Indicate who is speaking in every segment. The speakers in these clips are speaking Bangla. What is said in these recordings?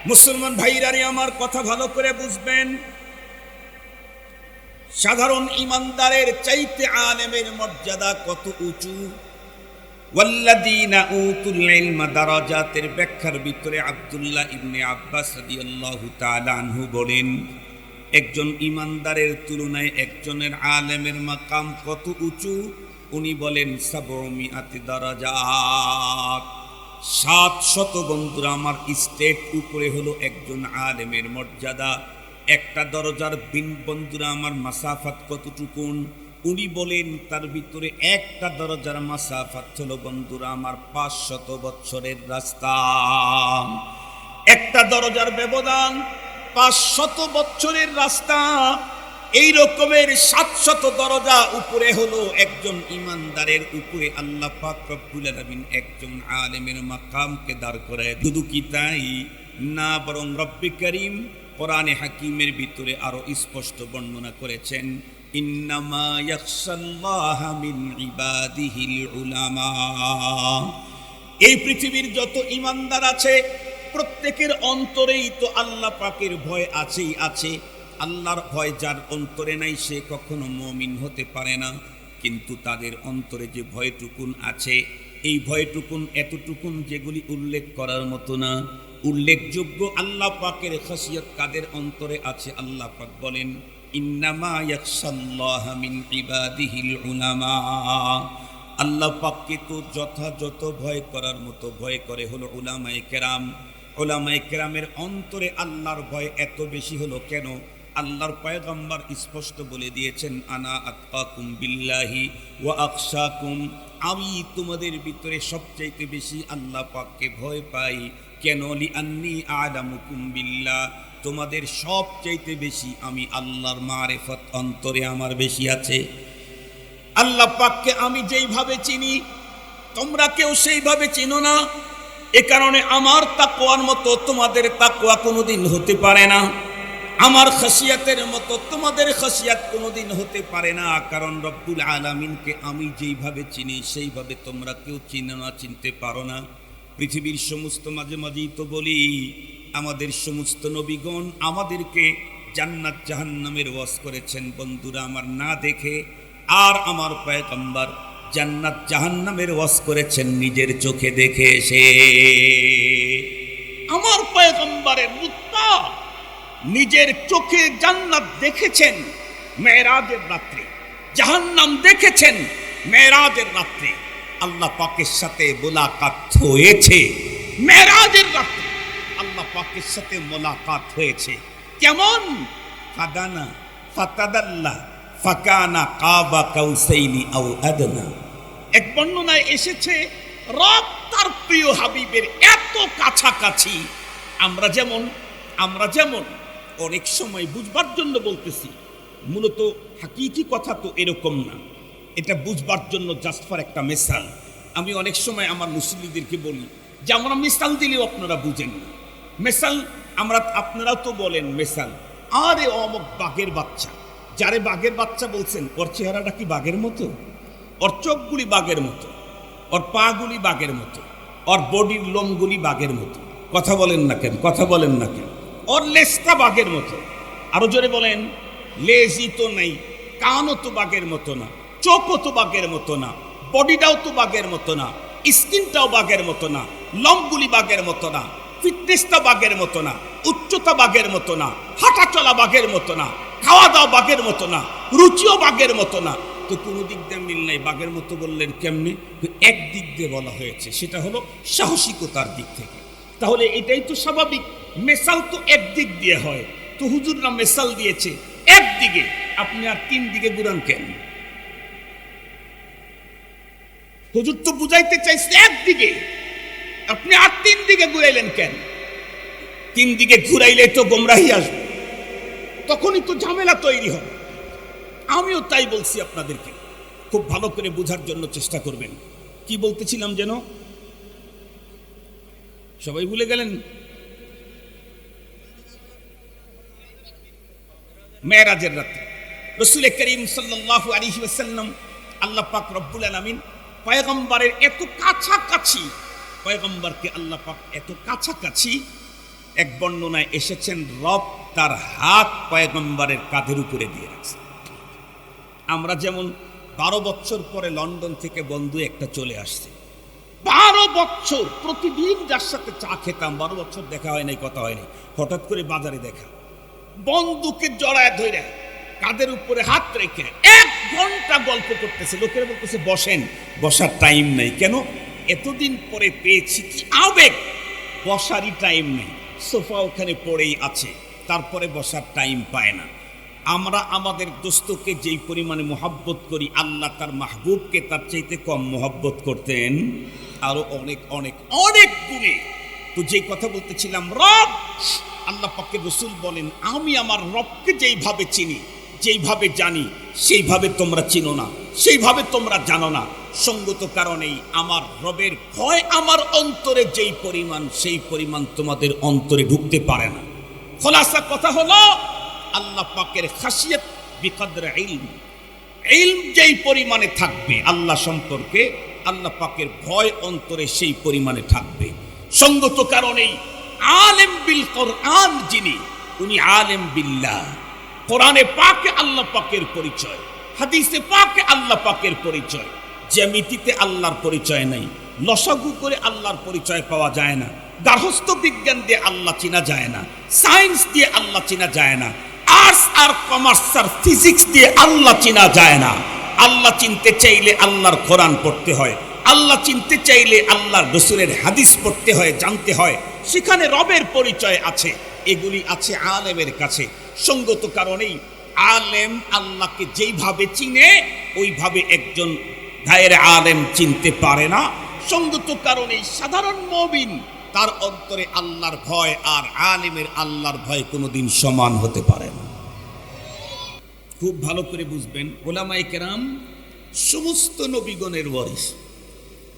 Speaker 1: মুসলমান ভাইরারে আমার কথা ভালো করে বুঝবেন, সাধারণ ইমানদারের চাইতে আলেমের মর্যাদা কত উঁচু। ওয়াল্লাযীনা উতুল ইলমা দারাজাতের ব্যাখ্যার ভিতরে আব্দুল্লাহ ইবনে আব্বাস রাদিয়াল্লাহু তাআলা আনহু বলেন, একজন ইমানদারের তুলনায় একজনের আলেমের মাকাম কত উঁচু। উনি বলেন ৭০০ দারাজাত, ৭০০ বন্ধুরা আমার স্টেপ উপরে হলো একজন আলেমের মর্যাদা। একটা দরজার বন্ধুরা আমার মাসাফাত কতটুকুন? উনি বলেন তার ভিতরে একটা দরজার মাসাফাত হলো বন্ধুরা আমার ৫০০ বছরের রাস্তা। একটা দরজার ব্যবধান ৫০০ বছরের রাস্তা। এই রকমের ৭০০ দরজা উপরে হলো একজন ইমানদারের উপরে আল্লাহ পাক রব্বুল আলামিন একজন আলেমের মাকামকে দাঁড় করায়। শুধু কি তাই না, বরং রব্বে কারীম কোরআনে হাকিমের ভিতরে আরো স্পষ্ট বর্ণনা করেছেন, ইন্নামা ইয়াখশাল্লাহা মিন ইবাদিহিল উলামা। এই পৃথিবীর যত ইমানদার আছে প্রত্যেকের অন্তরেই তো আল্লাহ পাকের ভয় আছেই আছে। আল্লাহর ভয় যার অন্তরে নাই সে কখনো মুমিন হতে পারে না। কিন্তু তাদের অন্তরে যে ভয়টুকুন আছে, এই ভয়টুকুন এতটুকুন যেগুলি উল্লেখ করার মতো না। উল্লেখযোগ্য আল্লাহ পাকের খাসিয়ত কাদের অন্তরে আছে? আল্লাহ পাক বলেন, ইন্নামা ইয়াখশাল্লাহা মিন ইবাদিহিল উলামা। আল্লাহ পাককে তো যথাযথ ভয় করার মতো ভয় করে হলো উলামায়ে কেরাম। উলামায়ে কেরামের অন্তরে আল্লাহর ভয় এত বেশি হলো কেন? আল্লাহর পয়গম্বর স্পষ্ট বলে দিয়েছেন, আনা আতকাকুম বিল্লাহি ওয়া আখশাকুম। আমি তোমাদের ভিতরে সবচাইতে বেশি আল্লাহ পাককে ভয় পাই। কেন? লিআন্নী আ'লামুকুম বিল্লাহ, তোমাদের সবচাইতে বেশি আমি আল্লাহর মারিফত অন্তরে আমার বেশি আছে। আল্লাহ পাককে আমি যেইভাবে চিনি তোমরা কেউ সেইভাবে চিনো না। এ কারণে আমার তাকওয়ার মতো তোমাদের তাকওয়া কোনোদিন হতে পারে না, আমার খাসিয়াতের মতো তোমাদের খাসিয়াত কোনোদিন হতে পারে না। কারণ রব্বুল আলামিনকে আমি যেইভাবে চিনি সেইভাবে তোমরা কেউ চিনো না, চিনতে পারো না। পৃথিবীর সমস্ত মাঝে মাঝেই তো বলি, আমাদের সমস্ত নবীগণ আমাদেরকে জান্নাত জাহান্নামের ওয়াজ করেছেন বন্ধুরা আমার না দেখে। আর আমার পয়গম্বর জান্নাত জাহান্নামের ওয়াজ করেছেন নিজের চোখে দেখে এসে। আমার পয়গম্বরের মুত্তা নিজের চোখে জান্নাত দেখেছেন মেরাজের রাত্রে, জাহান্নাম দেখেছেন মেরাজের রাত্রে। আল্লাহ পাকের সাথে মোলাকাত হয়েছে মেরাজের রাত্রে, আল্লাহ পাকের সাথে মোলাকাত হয়েছে। কেমন? ফাদানা ফাতাদাল্লা ফাকানা কাবা কাউসাইনি আও আদনা। এক বর্ণনায় এসেছে রব তার প্রিয় হাবিবের এত কাছাকাছি। আমরা যেমন অনেক সময় বুঝবার জন্য বলতেছি, মূলত হাকিকি কথা তো এরকম না, এটা বুঝবার জন্য জাস্ট ফর একটা মিসাল। আমি অনেক সময় আমার মুসল্লিদেরকে বলি যে আমরা মিসাল দিলেও আপনারা বুঝেন না। মিসাল আপনারাও তো বলেন মিসাল। আরে অমুক বাঘের বাচ্চা, যারে বাঘের বাচ্চা বলছেন ওর চেহারাটা কি বাঘের মতো? ওর চোখগুলি বাঘের মতো, ওর পাগুলি বাঘের মতো, ওর বডির লোমগুলি বাঘের মতো। কথা বলেন না কেন? কথা বলেন না কেন? ওর লেজটা বাঘের মতো। আরো জোরে বলেন। লেজই তো নেই, কানও তো বাঘের মতো না, চোখও তো বাঘের মতো না, বডিটাও তো বাঘের মতো না, স্কিনটাও বাঘের মতো না, লোমগুলি বাঘের মতো না, ফিটনেসটা বাঘের মতো না, উচ্চতা বাঘের মতো না, হাঁটা চলা বাঘের মতো না, খাওয়া দাওয়া বাঘের মতো না, রুচিও বাঘের মতো না। তো কোনো দিক দিয়ে মিল নাই। বাঘের মতো বললেন কেমনি? এক দিক দিয়ে বলা হয়েছে, সেটা হলো সাহসিকতার দিক থেকে। তাহলে এটাই তো স্বাভাবিক, মেসাল তো এক দিক দিয়ে হয়। তো হুজুররা মেসাল দিয়েছে একদিকে, আপনি আর তিন দিকে ঘুরান কেন? হুজুর তো বুঝাইতে চাইছে একদিকে, আপনি আর তিন দিকে ঘুরাইলেন কেন? তিন দিকে ঘুরাইলে তো গোমরাহি আসবে, তখনই তো ঝামেলা তৈরি হবে। আমিও তাই বলছি আপনাদেরকে, খুব ভালো করে বোঝার জন্য চেষ্টা করবেন। কি বলতেছিলাম যেন সবাই ভুলে গেলেন? মেরাজের রাতে রাসূল করিম সাল্লাল্লাহু আলাইহি ওয়াসাল্লাম, আল্লাহ পাক রব্বুল আলামিন পয়গম্বরের এত কাছাকাছি, পয়গম্বরকে আল্লাহ পাক এত কাছাকাছি এক বর্ণনায় এসেছেন রব তার হাত পয়গম্বরের কাঁধের উপরে দিয়ে রাখছে। আমরা যেমন 12 বছর পরে লন্ডন থেকে বন্ধু একটা চলে আসছে, 12 বছর প্রতিদিন যার সাথে চা খেতাম, 12 বছর দেখা হয় নাই, কথা হয় নাই, হঠাৎ করে বাজারে দেখা, বন্ধুকে জড়ায় ধরে কাঁধের উপরে হাত রেখে 1 ঘন্টা গল্প করতেছে। লোকেরা বলতেছে বসেন, বসার টাইম নেই। কেন? এতদিন পরে পেয়েছি, কি আবেগ, বসারই টাইম নেই, সোফা ওখানে পড়েই আছে, তারপরে বসার টাইম পায় না। আমরা আমাদের দোস্তকে যেই পরিমাণে মোহাব্বত করি, আল্লাহ তার মাহবুবকে তার চাইতে কম মোহাব্বত করতেন, আরো অনেক অনেক অনেক গুণে। তো যেই কথা বলতেছিলাম, রব, আল্লাহ পাকের রাসূল বলেন, আমি আমার রবকে যেইভাবে চিনি, যেইভাবে জানি, সেইভাবে তোমরা চিনো না, সেইভাবে তোমরা জানো না। সঙ্গত কারণেই আমার রবের ভয় আমার অন্তরে যেই পরিমাণ, সেই পরিমাণ তোমাদের অন্তরে ঢুকতে পারে না। খোলাসা কথা হলো, আল্লাহ পাকের খাসিয়ত বিকদর ইলম, ইলম যেই পরিমাণে থাকবে আল্লাহ সম্পর্কে, আল্লাহ পাকের ভয় অন্তরে সেই পরিমাণে থাকবে। সঙ্গত কারণেই আলেম বিল কোরআন যিনি, উনি আলেম বিল্লাহ। কোরআনে পাকে আল্লাহ পাকের পরিচয়, হাদিসে পাকে আল্লাহ পাকের পরিচয়। জ্যামিতিতে আল্লাহর পরিচয় নাই, লসাগু করে আল্লাহর পরিচয় পাওয়া যায় না, গার্হস্থ্য বিজ্ঞান দিয়ে আল্লাহ চিনা যায় না, সায়েন্স দিয়ে আল্লাহ চিনা যায় না, আর্টস আর কমার্স আর ফিজিক্স দিয়ে আল্লাহ চিনা যায় না। আল্লাহ চিনতে চাইলে আল্লাহর কোরআন পড়তে হয়, আল্লাহ চিনতে চাইলে আল্লাহর রাসূলের হাদিস পড়তে হয়, জানতে হয়, সেখানে রবের পরিচয় আছে। এগুলি আছে আলেমের কাছে। সঙ্গত কারণেই আলেম আল্লাহকে যেইভাবে চিনে, ওইভাবে একজন গায়ের আলেম চিনতে পারে না। সঙ্গত কারণেই সাধারণ মুমিন, তার অন্তরে আল্লাহর ভয় আর আলেমের আল্লাহর ভয় কোনোদিন সমান হতে পারে না। খুব ভালো করে বুঝবেন, ওলামায়ে কেরাম সমস্ত নবীগণের ওয়ারিস।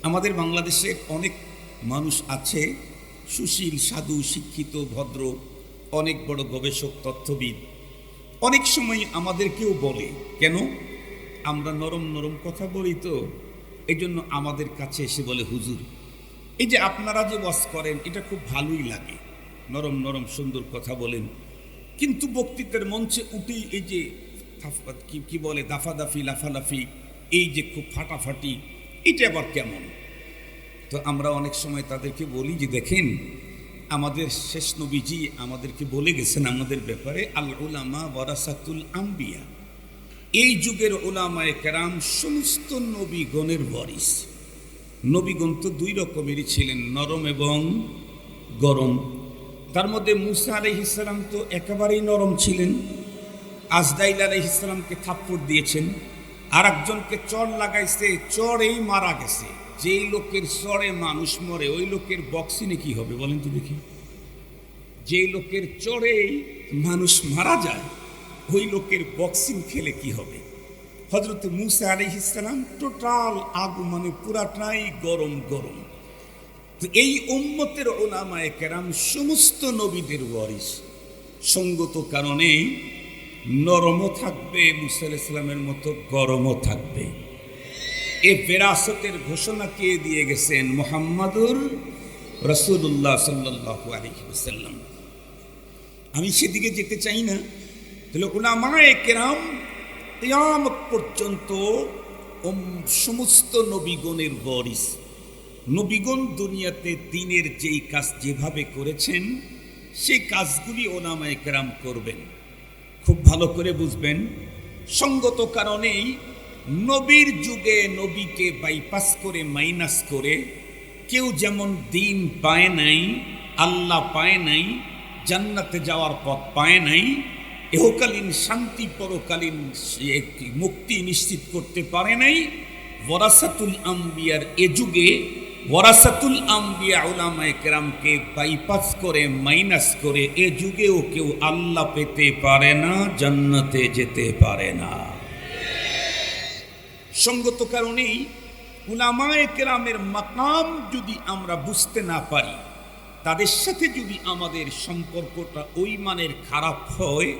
Speaker 1: আমাদের বাংলাদেশে অনেক মানুষ আছে সুশীল, সাধু, শিক্ষিত, ভদ্র, অনেক বড় গবেষক, তথ্যবিদ। অনেক সময় আমাদেরকেও বলে, কেন আমরা নরম নরম কথা বলি, তো এই জন্য আমাদের কাছে এসে বলে, হুজুর, এই যে আপনারা যে ওয়াজ করেন, এটা খুব ভালোই লাগে, নরম নরম সুন্দর কথা বলেন, কিন্তু বক্তৃতার মঞ্চে উঠেই এই যে কি বলে দাফাদাফি, লাফালাফি, এই যে খুব ফাটাফাটি, এটা আবার কেমন? তো আমরা অনেক সময় তাদেরকে বলি যে, দেখেন, আমাদের শেষ নবীজি আমাদেরকে বলে গেছেন আমাদের ব্যাপারে, আল উলামা ওয়ারাসাতুল আম্বিয়া। এই যুগের উলামায়ে কেরাম সমস্ত নবীগণের ওয়ারিস। নবীগণ তো 2 রকমেরই ছিলেন, নরম এবং গরম। তার মধ্যে মুসা আলাইহিস সালাম তো একেবারেই নরম ছিলেন, আজরাইল আলাইহিস সালামকে থাপ্পড় দিয়েছেন, আর একজনকে চড় লাগাইছে, চড়েই মারা গেছে। যেই লোকের চড়ে মানুষ মরে, ওই লোকের বক্সিনে কি হবে বলেন তো দেখি? যেই লোকের চড়েই মানুষ মারা যায়, ওই লোকের বক্সিং খেলে কি হবে? হযরত মুসা আলাইহিস সালাম টোটাল আগুন, মানে পুরাটাই গরম গরম। তো এই উম্মতের উলামায়ে কেরাম সমস্ত নবীদের ওয়ারিস। সঙ্গত কারণেই নরমও থাকবে মুসা আলাইহিস সালামের মতো, গরমও থাকবে। এই বিরাসতের ঘোষণা কে দিয়ে গেছেন? মুহাম্মাদুর রাসূলুল্লাহ সাল্লাল্লাহু আলাইহি ওয়াসাল্লাম। আমি সেদিকে যেতে চাই না। তাহলে উলামায়ে কেরাম কিয়ামত পর্যন্ত সমস্ত নবীগণের ওয়ারিস। নবীগণ দুনিয়াতে দ্বীনের যেই কাজ যেভাবে করেছেন, সেই কাজগুলি উলামায়ে কেরাম করবেন। খুব ভালো করে বুঝবেন। সঙ্গত কারণেই নবীর যুগে নবীকে বাইপাস করে, মাইনাস করে, কেউ যেমন দ্বীন পায় নাই, আল্লাহ পায় নাই, জান্নাতে যাওয়ার পথ পায় নাই, ইহকালীন শান্তি, পরকালীন মুক্তি নিশ্চিত করতে পারে নাই, ওয়ারাসাতুল আম্বিয়ার এ যুগে ওয়ারাসাতুল আম্বিয়া উলামায়ে কেরামকে বাইপাস করে, মাইনাস করে, এ যুগেও কেউ আল্লাহ পেতে পারে না, জান্নাতে যেতে পারে না। সঙ্গত কারণেই উলামায়ে কেরামের মাকাম যদি আমরা বুঝতে না পারি, তাদের সাথে যদি আমাদের সম্পর্কটা ওই মানের খারাপ হয়,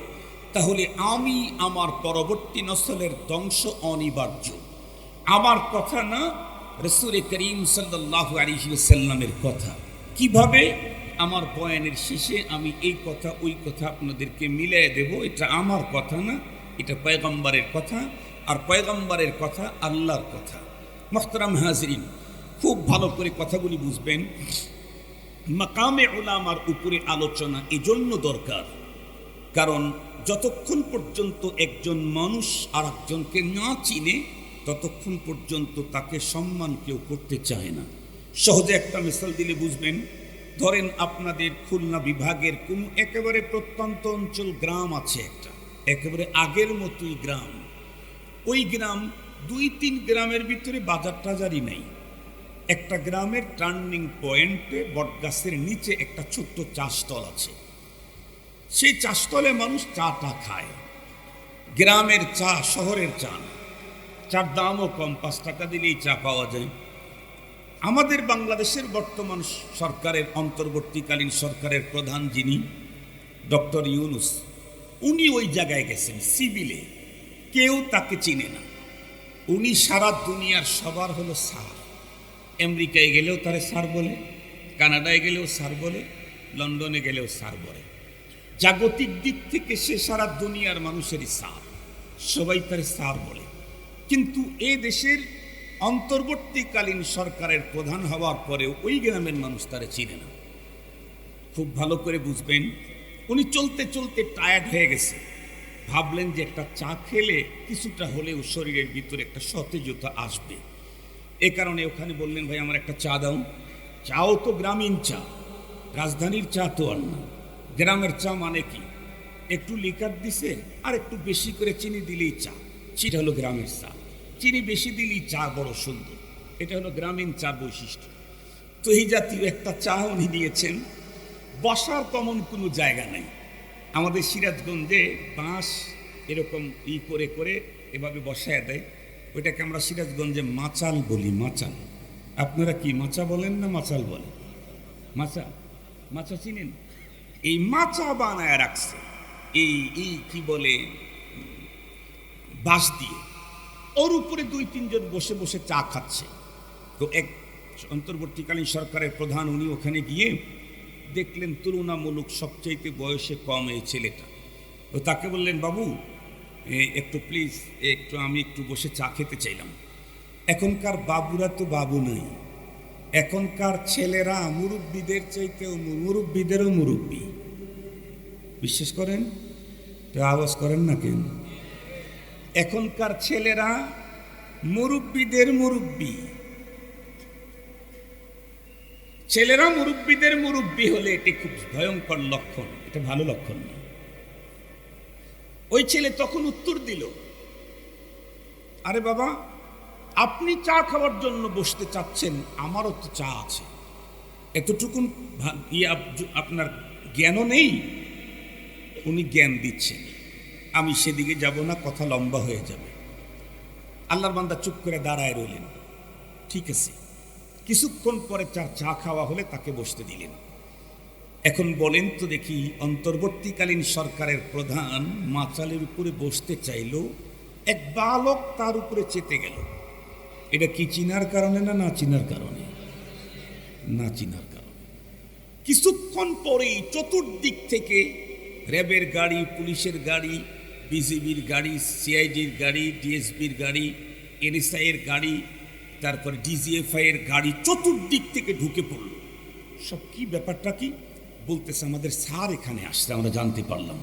Speaker 1: তাহলে আমি আমার পরবর্তী নসলের ধ্বংস অনিবার্য। আমার কথা না, রাসূল করিম সাল্লাল্লাহু আলাইহি ওয়াসাল্লামের কথা। কিভাবে? আমার বয়ানের শেষে আমি এই কথা ওই কথা আপনাদেরকে মিলিয়ে দেব। এটা আমার কথা না, এটা পয়গম্বরের কথা, আর পয়গম্বরের কথা আল্লাহর কথা। মুহতারাম হাজরিন, খুব ভালো করে কথাগুলি বুঝবেন। মাকামে উলামার উপরে আলোচনা এজন্য দরকার, কারণ যতক্ষণ পর্যন্ত একজন মানুষ আর একজনকে না চিনে ততক্ষণ পর্যন্ত তাকে সম্মান কেউ করতে চায় না। সহজে একটা মিসাল দিলে বুঝবেন। ধরেন আপনাদের খুলনা বিভাগের কোনো একেবারে প্রত্যন্ত অঞ্চল গ্রাম আছে, একটা একেবারে আগের মতোই গ্রাম। ওই গ্রাম 2-3 গ্রামের ভিতরে বাজার টাজারই নেই। একটা গ্রামের টার্নিং পয়েন্টে বটগাছের নিচে একটা ছোট্ট চাষতল আছে। সেই চাষতলে মানুষ চাটা খায়। গ্রামের চা শহরের চা না, চার দামও কম, 5 টাকা দিলেই চা পাওয়া যায়। আমাদের বাংলাদেশের বর্তমান সরকারের অন্তর্বর্তীকালীন সরকারের প্রধান যিনি ডক্টর ইউনূস, উনি ওই জায়গায় গেছেন সিভিলে, কেউ তাকে চিনে না। উনি সারা দুনিয়ার সবার হলো স্যার। আমেরিকায় গেলেও তারে স্যার বলে, কানাডায় গেলেও স্যার বলে, লন্ডনে গেলেও স্যার বলে। জাগতিক দিক থেকে সে সারা দুনিয়ার মানুষেরই স্যার, সবাই তারে স্যার বলে। কিন্তু এ দেশের অন্তর্বর্তীকালীন সরকারের প্রধান হওয়ার পরেও ওই গ্রামের মানুষ তারে চিনে না। খুব ভালো করে বুঝবেন। উনি চলতে চলতে টায়ার্ড হয়ে গেছে, ভাবলেন যে একটা চা খেলে কিছুটা হলেও শরীরের ভিতরে একটা সতেজতা আসবে। এ কারণে ওখানে বললেন, ভাই আমার একটা চা দাও। চাও তো গ্রামীণ চা, রাজধানীর চা তো আর না। গ্রামের চা মানে কি, একটু লিকার দিছে আর একটু বেশি করে চিনি দিলেই চা, সেটা হলো গ্রামের চা। চিনি বেশি দিলেই চা বড় সুন্দর, এটা হলো গ্রামীণ চার বৈশিষ্ট্য। তো এই জাতীয় একটা চা উনি দিয়েছেন। বসার তেমন কোনো জায়গা নাই। আমাদের সিরাজগঞ্জে বাঁশ এরকম করে করে এভাবে বসায় দেয়, ওইটাকে আমরা সিরাজগঞ্জে মাচাল বলি। মাচাল, আপনারা কি মাচা বলেন না মাচাল বলেন? মাচা, মাচা চিনেন? এই মাচা বানায় রাখছে এই কি বলে বাঁশ দিয়ে, ওর উপরে 2-3 জন বসে বসে চা খাচ্ছে। তো এক অন্তর্বর্তীকালীন সরকারের প্রধান উনি ওখানে গিয়ে দেখলেন তুলনামূলক সবচাইতে বয়সে কম এই ছেলেটা। তো তাকে বললেন, বাবু একটু প্লিজ আমি একটু বসে চা খেতে চাইলাম। এখনকার বাবুরা তো বাবু নাই, এখনকার ছেলেরা মুরব্বীদের চাইতেও মুরব্বীদেরও মুরব্বী। বিশ্বাস করেন তো? আওয়াজ করেন না কেন? এখনকার ছেলেরা মুরব্বীদের মুরব্বী। ছেলেরা মুরব্বীদের মুরব্বী হলে এটি খুব ভয়ঙ্কর লক্ষণ, এটা ভালো লক্ষণ না। ওই ছেলে তখন উত্তর দিল, আরে বাবা, আপনি চা খাওয়ার জন্য বসতে চাচ্ছেন, আমারও তো চা আছে, এতটুকুন আপনার জ্ঞানও নেই। উনি জ্ঞান দিচ্ছেন, আমি সেদিকে যাব না, কথা লম্বা হয়ে যাবে। আল্লাহর বান্দা চুপ করে দাঁড়ায় রইলেন। ঠিক আছে, কিছুক্ষণ পরে চা খাওয়া হলে তাকে বসতে দিলেন। এখন বলেন তো দেখি, অন্তর্বর্তীকালীন সরকারের প্রধান মাচালের উপরে বসতে চাইল, এক বালক তার উপরে চেতে গেল। এটা কি চিনার কারণে না চিনার কারণে? না চিনার কারণে। কিছুক্ষণ পরেই চতুর্দিক থেকে র্যাবের গাড়ি, পুলিশের গাড়ি, বিজিবির গাড়ি, সিআইডির গাড়ি, ডিএসবির গাড়ি, এনএসআই এর গাড়ি, তারপরে ডিজিএফআই এর গাড়ি চতুর্দিক থেকে ঢুকে পড়ল। সব কি ব্যাপারটা কি বলতেছে, আমাদের স্যার এখানে আসছে, আমরা জানতে পারলাম।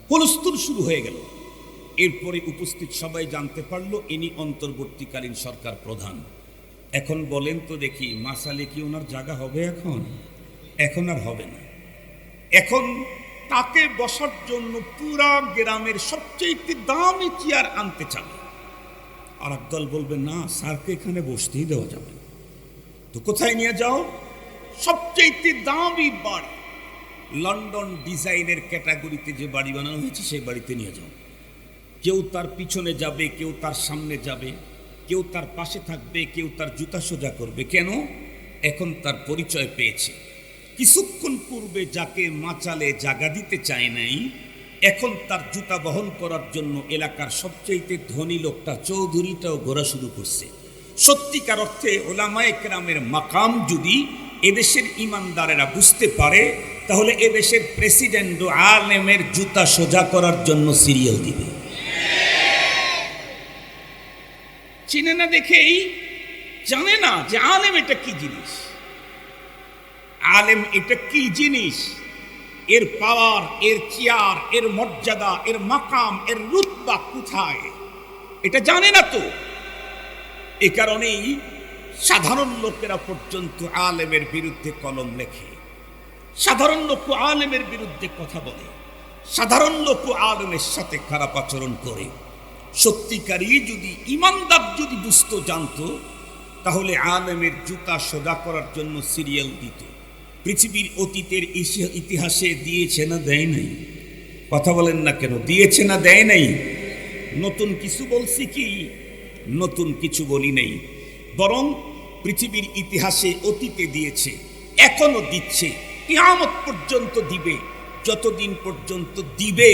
Speaker 1: হুলস্থুল শুরু হয়ে গেল। এরপরে উপস্থিত সবাই জানতে পারলো ইনি অন্তর্বর্তীকালীন সরকার প্রধান। এখন বলেন তো দেখি, মাসালে কি ওনার জায়গা হবে? এখন আর হবে না। এখন তাকে বসার জন্য পুরা গ্রামের সবচেয়ে দামি চেয়ার আনতে চাবে। আর একদল বলবে, না, স্যারকে এখানে বসতেই দেওয়া যাবে। তো কোথায় নিয়ে যাও? সবচেয়ে দামি বাড়ি, লন্ডন ডিজাইনের ক্যাটাগরিতে যে বাড়ি বানানো হয়েছে সেই বাড়িতে নিয়ে যাও। কেউ তার পিছনে যাবে, কেউ তার সামনে যাবে, কেউ তার পাশে থাকবে, কেউ তার জুতা সোজা করবে। কেন? এখন তার পরিচয় পেয়েছে। কিছুক্ষণ পূর্বে যাকে মাচালে জায়গা দিতে চায় নাই, এখন তার জুতা বহন করার জন্য এলাকার সবচেয়ে ধনী লোকটা চৌধুরীটাও ঘোরা শুরু করছে। সত্যিকার অর্থে ওলামায়ে কেরামের মাকাম যদি এদেশের ইমানদারেরা বুঝতে পারে, তাহলে এদেশের প্রেসিডেন্ট আলেমের জুতা সোজা করার জন্য সিরিয়াল দিবে। চিনে না দেখেই, জানে না যে আলেম এটা কি জিনিস, আলেম এটা কি জিনিস, এর পাওয়ার, এর চেয়ার, এর মর্যাদা, এর মাকাম, এর রুতবা কোথায়, এটা জানে না তো। এ কারণেই সাধারণ লোকেরা পর্যন্ত আলেমের বিরুদ্ধে কলম লেখে, সাধারণ লোক আলেমের বিরুদ্ধে কথা বলে, সাধারণ লোক আলেমের সাথে খারাপ আচরণ করে। সত্যিকারই যদি ইমানদার যদি বুঝতো, জানতো, তাহলে আলেমের জুতা সোজা করার জন্য সিরিয়াল দিত। পৃথিবীর অতীতের ইতিহাসে দিয়েছে না দেয় নাই? কথা বলেন না কেন? দিয়েছে না দেয় নাই? নতুন কিছু বলছি কি? নতুন কিছু বলি নাই, বরং পৃথিবীর ইতিহাসে অতীতে দিয়েছে, এখনো দিচ্ছে, কিয়ামত পর্যন্ত দিবে। যতদিন পর্যন্ত দিবে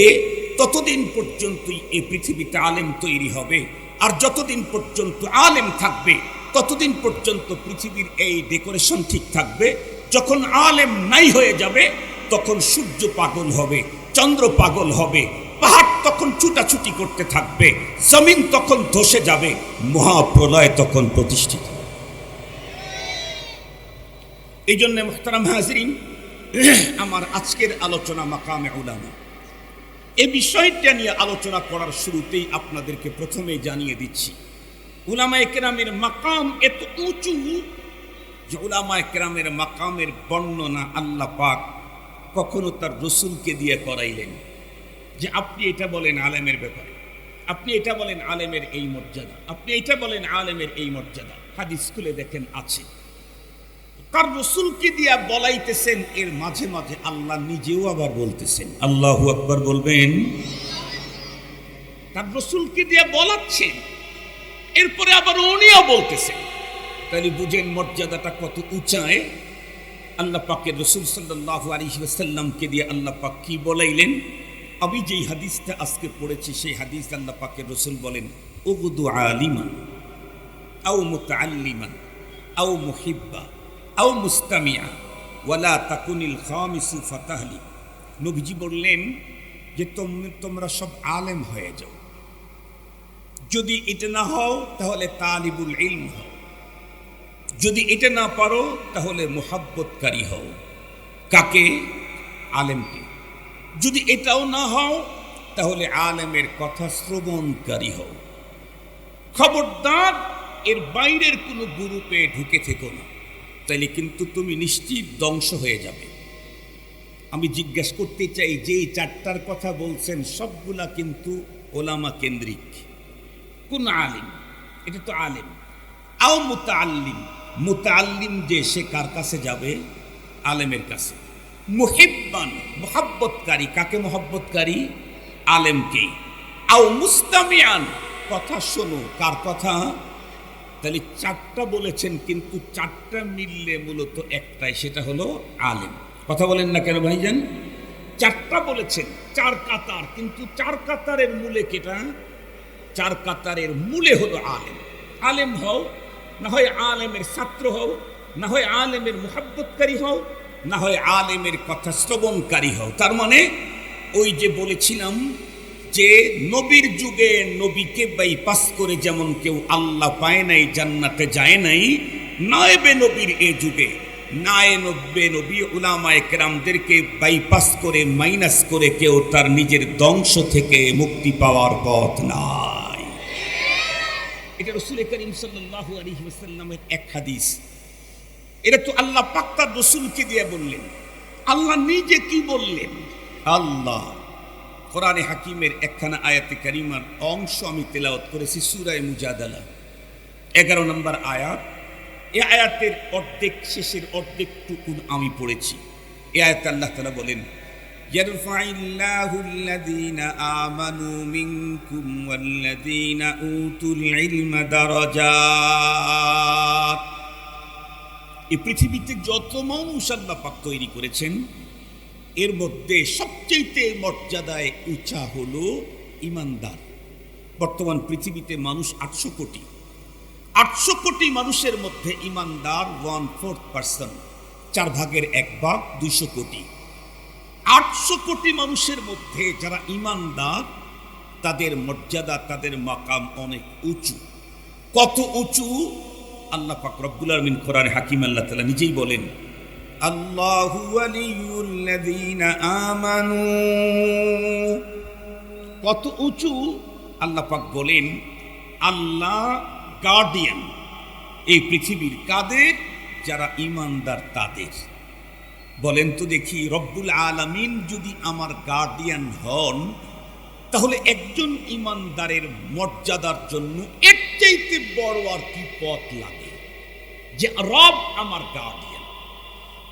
Speaker 1: ততদিন পর্যন্তই এই পৃথিবীতে আলেম তৈরি হবে, আর যতদিন পর্যন্ত আলেম থাকবে ততদিন পর্যন্ত পৃথিবীর এই ডেকোরেশন ঠিক থাকবে। যখন আলেম নাই হয়ে যাবে, তখন সূর্য পাগল হবে, চন্দ্র পাগল হবে, পাহাড় তখন ছুটাছুটি করতে থাকবে, জমিন তখন ধসে যাবে, মহাপ্রলয় তখন প্রতিষ্ঠিত। এই জন্য মুহতারাম হাজরিন, আমার আজকের আলোচনা মাকামে উলামা, এই বিষয়টা নিয়ে আলোচনা করার শুরুতেই আপনাদেরকে প্রথমে জানিয়ে দিচ্ছি, উলামায়ে কেরামের মাকাম এত উঁচু যে উলামায়ে কেরামের মাকামের বর্ণনা আল্লাহ পাক কখনো তার রসুলকে দিয়ে করাইলেন, যে আপনি এটা বলেন আলেমের ব্যাপারে, আপনি এটা বলেন আলেমের এই মর্যাদা, আপনি এটা বলেন আলেমের এই মর্যাদা। হাদিস খুলে দেখেন আছে। তার রসুলকে দিয়া বলাইতেছেন, এর মাঝে মাঝে আল্লাহ নিজেও আবার বলতেছেন। আল্লাহু আকবার বলবেন। তার রসুলকে দিয়া বলাচ্ছেন, এরপরে আবার উনিও বলতেছেন। তাহলে বুঝেন মর্যাদাটা কত উঁচায়। আল্লাহ পাকের রসুল সাল্লাল্লাহু আলাইহি ওয়াসাল্লামকে দিয়ে আল্লাহ পাক কি বলাইলেন? আমি যেই হাদিসটা আজকে পড়েছি, সেই হাদিস আল্লাহ পাকের রসুল বলেন, উগদু আলিমান আও মুতাআল্লিমান আও মুহিব্বা আও মুস্তামিয়া ওয়ালা তাকুনিল খামিসু ফাতাহলি। নবীজি বললেন যে তোমরা সব আলেম হয়ে যাও, যদি এটা না হও তাহলে তালিবুল ইলম হও, যদি এটা না পারো তাহলে মুহাব্বতকারী হও। কাকে? আলেমকে। যদি এটাও না হও তাহলে আলেমের কথা শ্রবণকারী হও। খবরদার এর বাইরের কোনো গ্রুপে ঢুকে থেকো না, তাইলে কিন্তু তুমি নিশ্চিত ধ্বংস হয়ে যাবে। আমি জিজ্ঞেস করতে চাই, যে এই চারটার কথা বলছেন সবগুলা কিন্তু ওলামা কেন্দ্রিক। কোন আলিম? এটা তো আলেম। আও মুতাআল্লিম, মুতাআল্লিম যে সে কার কাছে যাবে? আলেমের কাছে। মুহিব্বান, মুহাব্বতকারী, কাকে মুহাব্বতকারী? আলেমকে। আও মুস্তামিয়ান, কথা শোনো, কার কথা? তাহলে চারটা বলেছেন, কিন্তু চারটা মিললে মূলত একটাই, সেটা হলো আলেম। কথা বলেন না কেন ভাইজান? চারটা বলেছেন, চার কাতার, কিন্তু চার কাতারের মূলে কেটা? চার কাতারের মূলে হলো আলেম। আলেম হও, না হয় আলেমের ছাত্র হও, না হয় আলেমের মুহাব্বতকারী হও, না হয় আলেমের কথা শ্রবণকারী হও। তার মানে ওই যে বলেছিলাম যে নবীর যুগে নবীকে বাইপাস করে যেমন কেউ আল্লাহ পায় নাই, জান্নাতে যায় নাই, নায়েবে নবীর এ যুগে নায়েবে নবী উলামায়ে কেরামদেরকে বাইপাস করে, মাইনাস করে কেউ তার নিজের ধ্বংস থেকে মুক্তি পাওয়ার পথ নাই। এটা রাসূল করিম সাল্লাল্লাহু আলাইহি ওয়াসাল্লামের এক হাদিস। এটা তো আল্লাহ পাক তার রাসূলকে দিয়ে বললেন। আল্লাহ নিজে কি বললেন? আল্লাহ কোরআনে হাকিমের একখানা আয়াতে কারিমার অংশ আমি তেলাওয়াত করেছি, সূরা মুজাদালা 11 নম্বর আয়াত। এই আয়াতের অর্ধেক, শেষের অর্ধেকটুকু আমি পড়েছি। এই আয়াতে আল্লাহ তাআলা বলেন, ইয়ারফাইল্লাহুল্লাযীনা আমানু মিনকুম ওয়াল্লাযীনা উতুল ইলমা দারাজাত। এই পৃথিবীতে যত মানুষ আল্লাহ পাক তৈরি করেছেন, এর মধ্যে সবচেয়ে মর্যাদায় উঁচা হলো ইমানদার। বর্তমান পৃথিবীতে মানুষ 800 কোটি। 800 কোটি মানুষের মধ্যে ইমানদার 1/4%। 4 ভাগের 1 ভাগ 200 কোটি। 800 কোটি মানুষের মধ্যে যারা ঈমানদার তাদের মর্যাদা, তাদের মাকাম অনেক উঁচু। কত উঁচু আল্লাহ পাক রব্বুল আলামিন কোরআনে হাকিম আল্লাহ তাআলা নিজেই বলেন, আল্লাহু ওয়ালিয়ুল্লাযীনা আমানু। কত উঁচু আল্লাহ পাক বলেন, আল্লাহ গার্ডিয়ান এই পৃথিবীর কাদের? যারা ঈমানদার তাদের। বলেন তো দেখি, রব্বুল আলামিন যদি আমার গার্ডিয়ান হন তাহলে একজন ঈমানদারের মর্যাদার জন্য এর চাইতে বড় আর কি পথ লাগে যে রব আমার গার্ডিয়ান।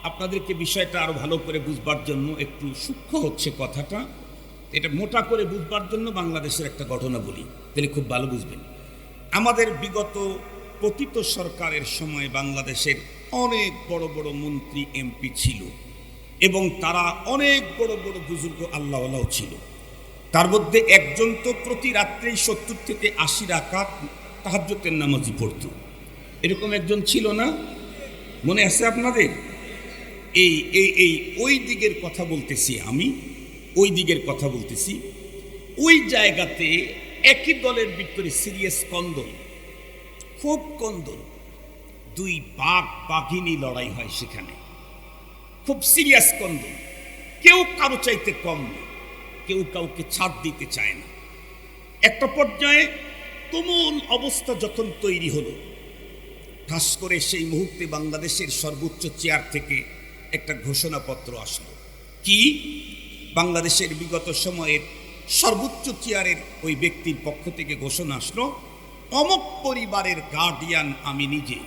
Speaker 1: আপনাদেরকে বিষয়টা আরো ভালো করে বুঝবার জন্য একটু সূক্ষ্ম হচ্ছে কথাটা, এটা মোটা করে বুঝবার জন্য বাংলাদেশের একটা ঘটনা বলি, তাহলে খুব ভালো বুঝবেন। আমাদের বিগত পতিত সরকারের সময় বাংলাদেশের অনেক বড় বড় মন্ত্রী এমপি ছিল এবং তারা অনেক বড় বড় বুজুর্গ আল্লাহওয়ালাও ছিল। তার মধ্যে একজন তো প্রতি রাত্রেই 70 থেকে 80 রাকাত তাহাজ্জুদের নামাজই পড়ত। এরকম একজন ছিল না? মনে আছে আপনাদের? এই এই এই ওই দিকের কথা বলতেছি আমি, ওই দিকের কথা বলতেছি। ওই জায়গাতে একই দলের ভিতরে সিরিয়াস কন্দল, খুব কন্দল, 2 বাঘ বাঘিনী লড়াই হয় সেখানে, খুব সিরিয়াস কন্দল। কেউ কারো চাইতে কম না, কেউ কাউকে ছাড় দিতে চায় না। একটা পর্যায়ে তুমুল অবস্থা যখন তৈরি হলো, ঠাস করে সেই মুহূর্তে বাংলাদেশের সর্বোচ্চ চেয়ার থেকে একটা ঘোষণাপত্র আসলো। কি? বাংলাদেশের বিগত সময়ের সর্বোচ্চ চেয়ারের ওই ব্যক্তির পক্ষ থেকে ঘোষণা আসলো, অমক পরিবারের গার্ডিয়ান আমি নিজে,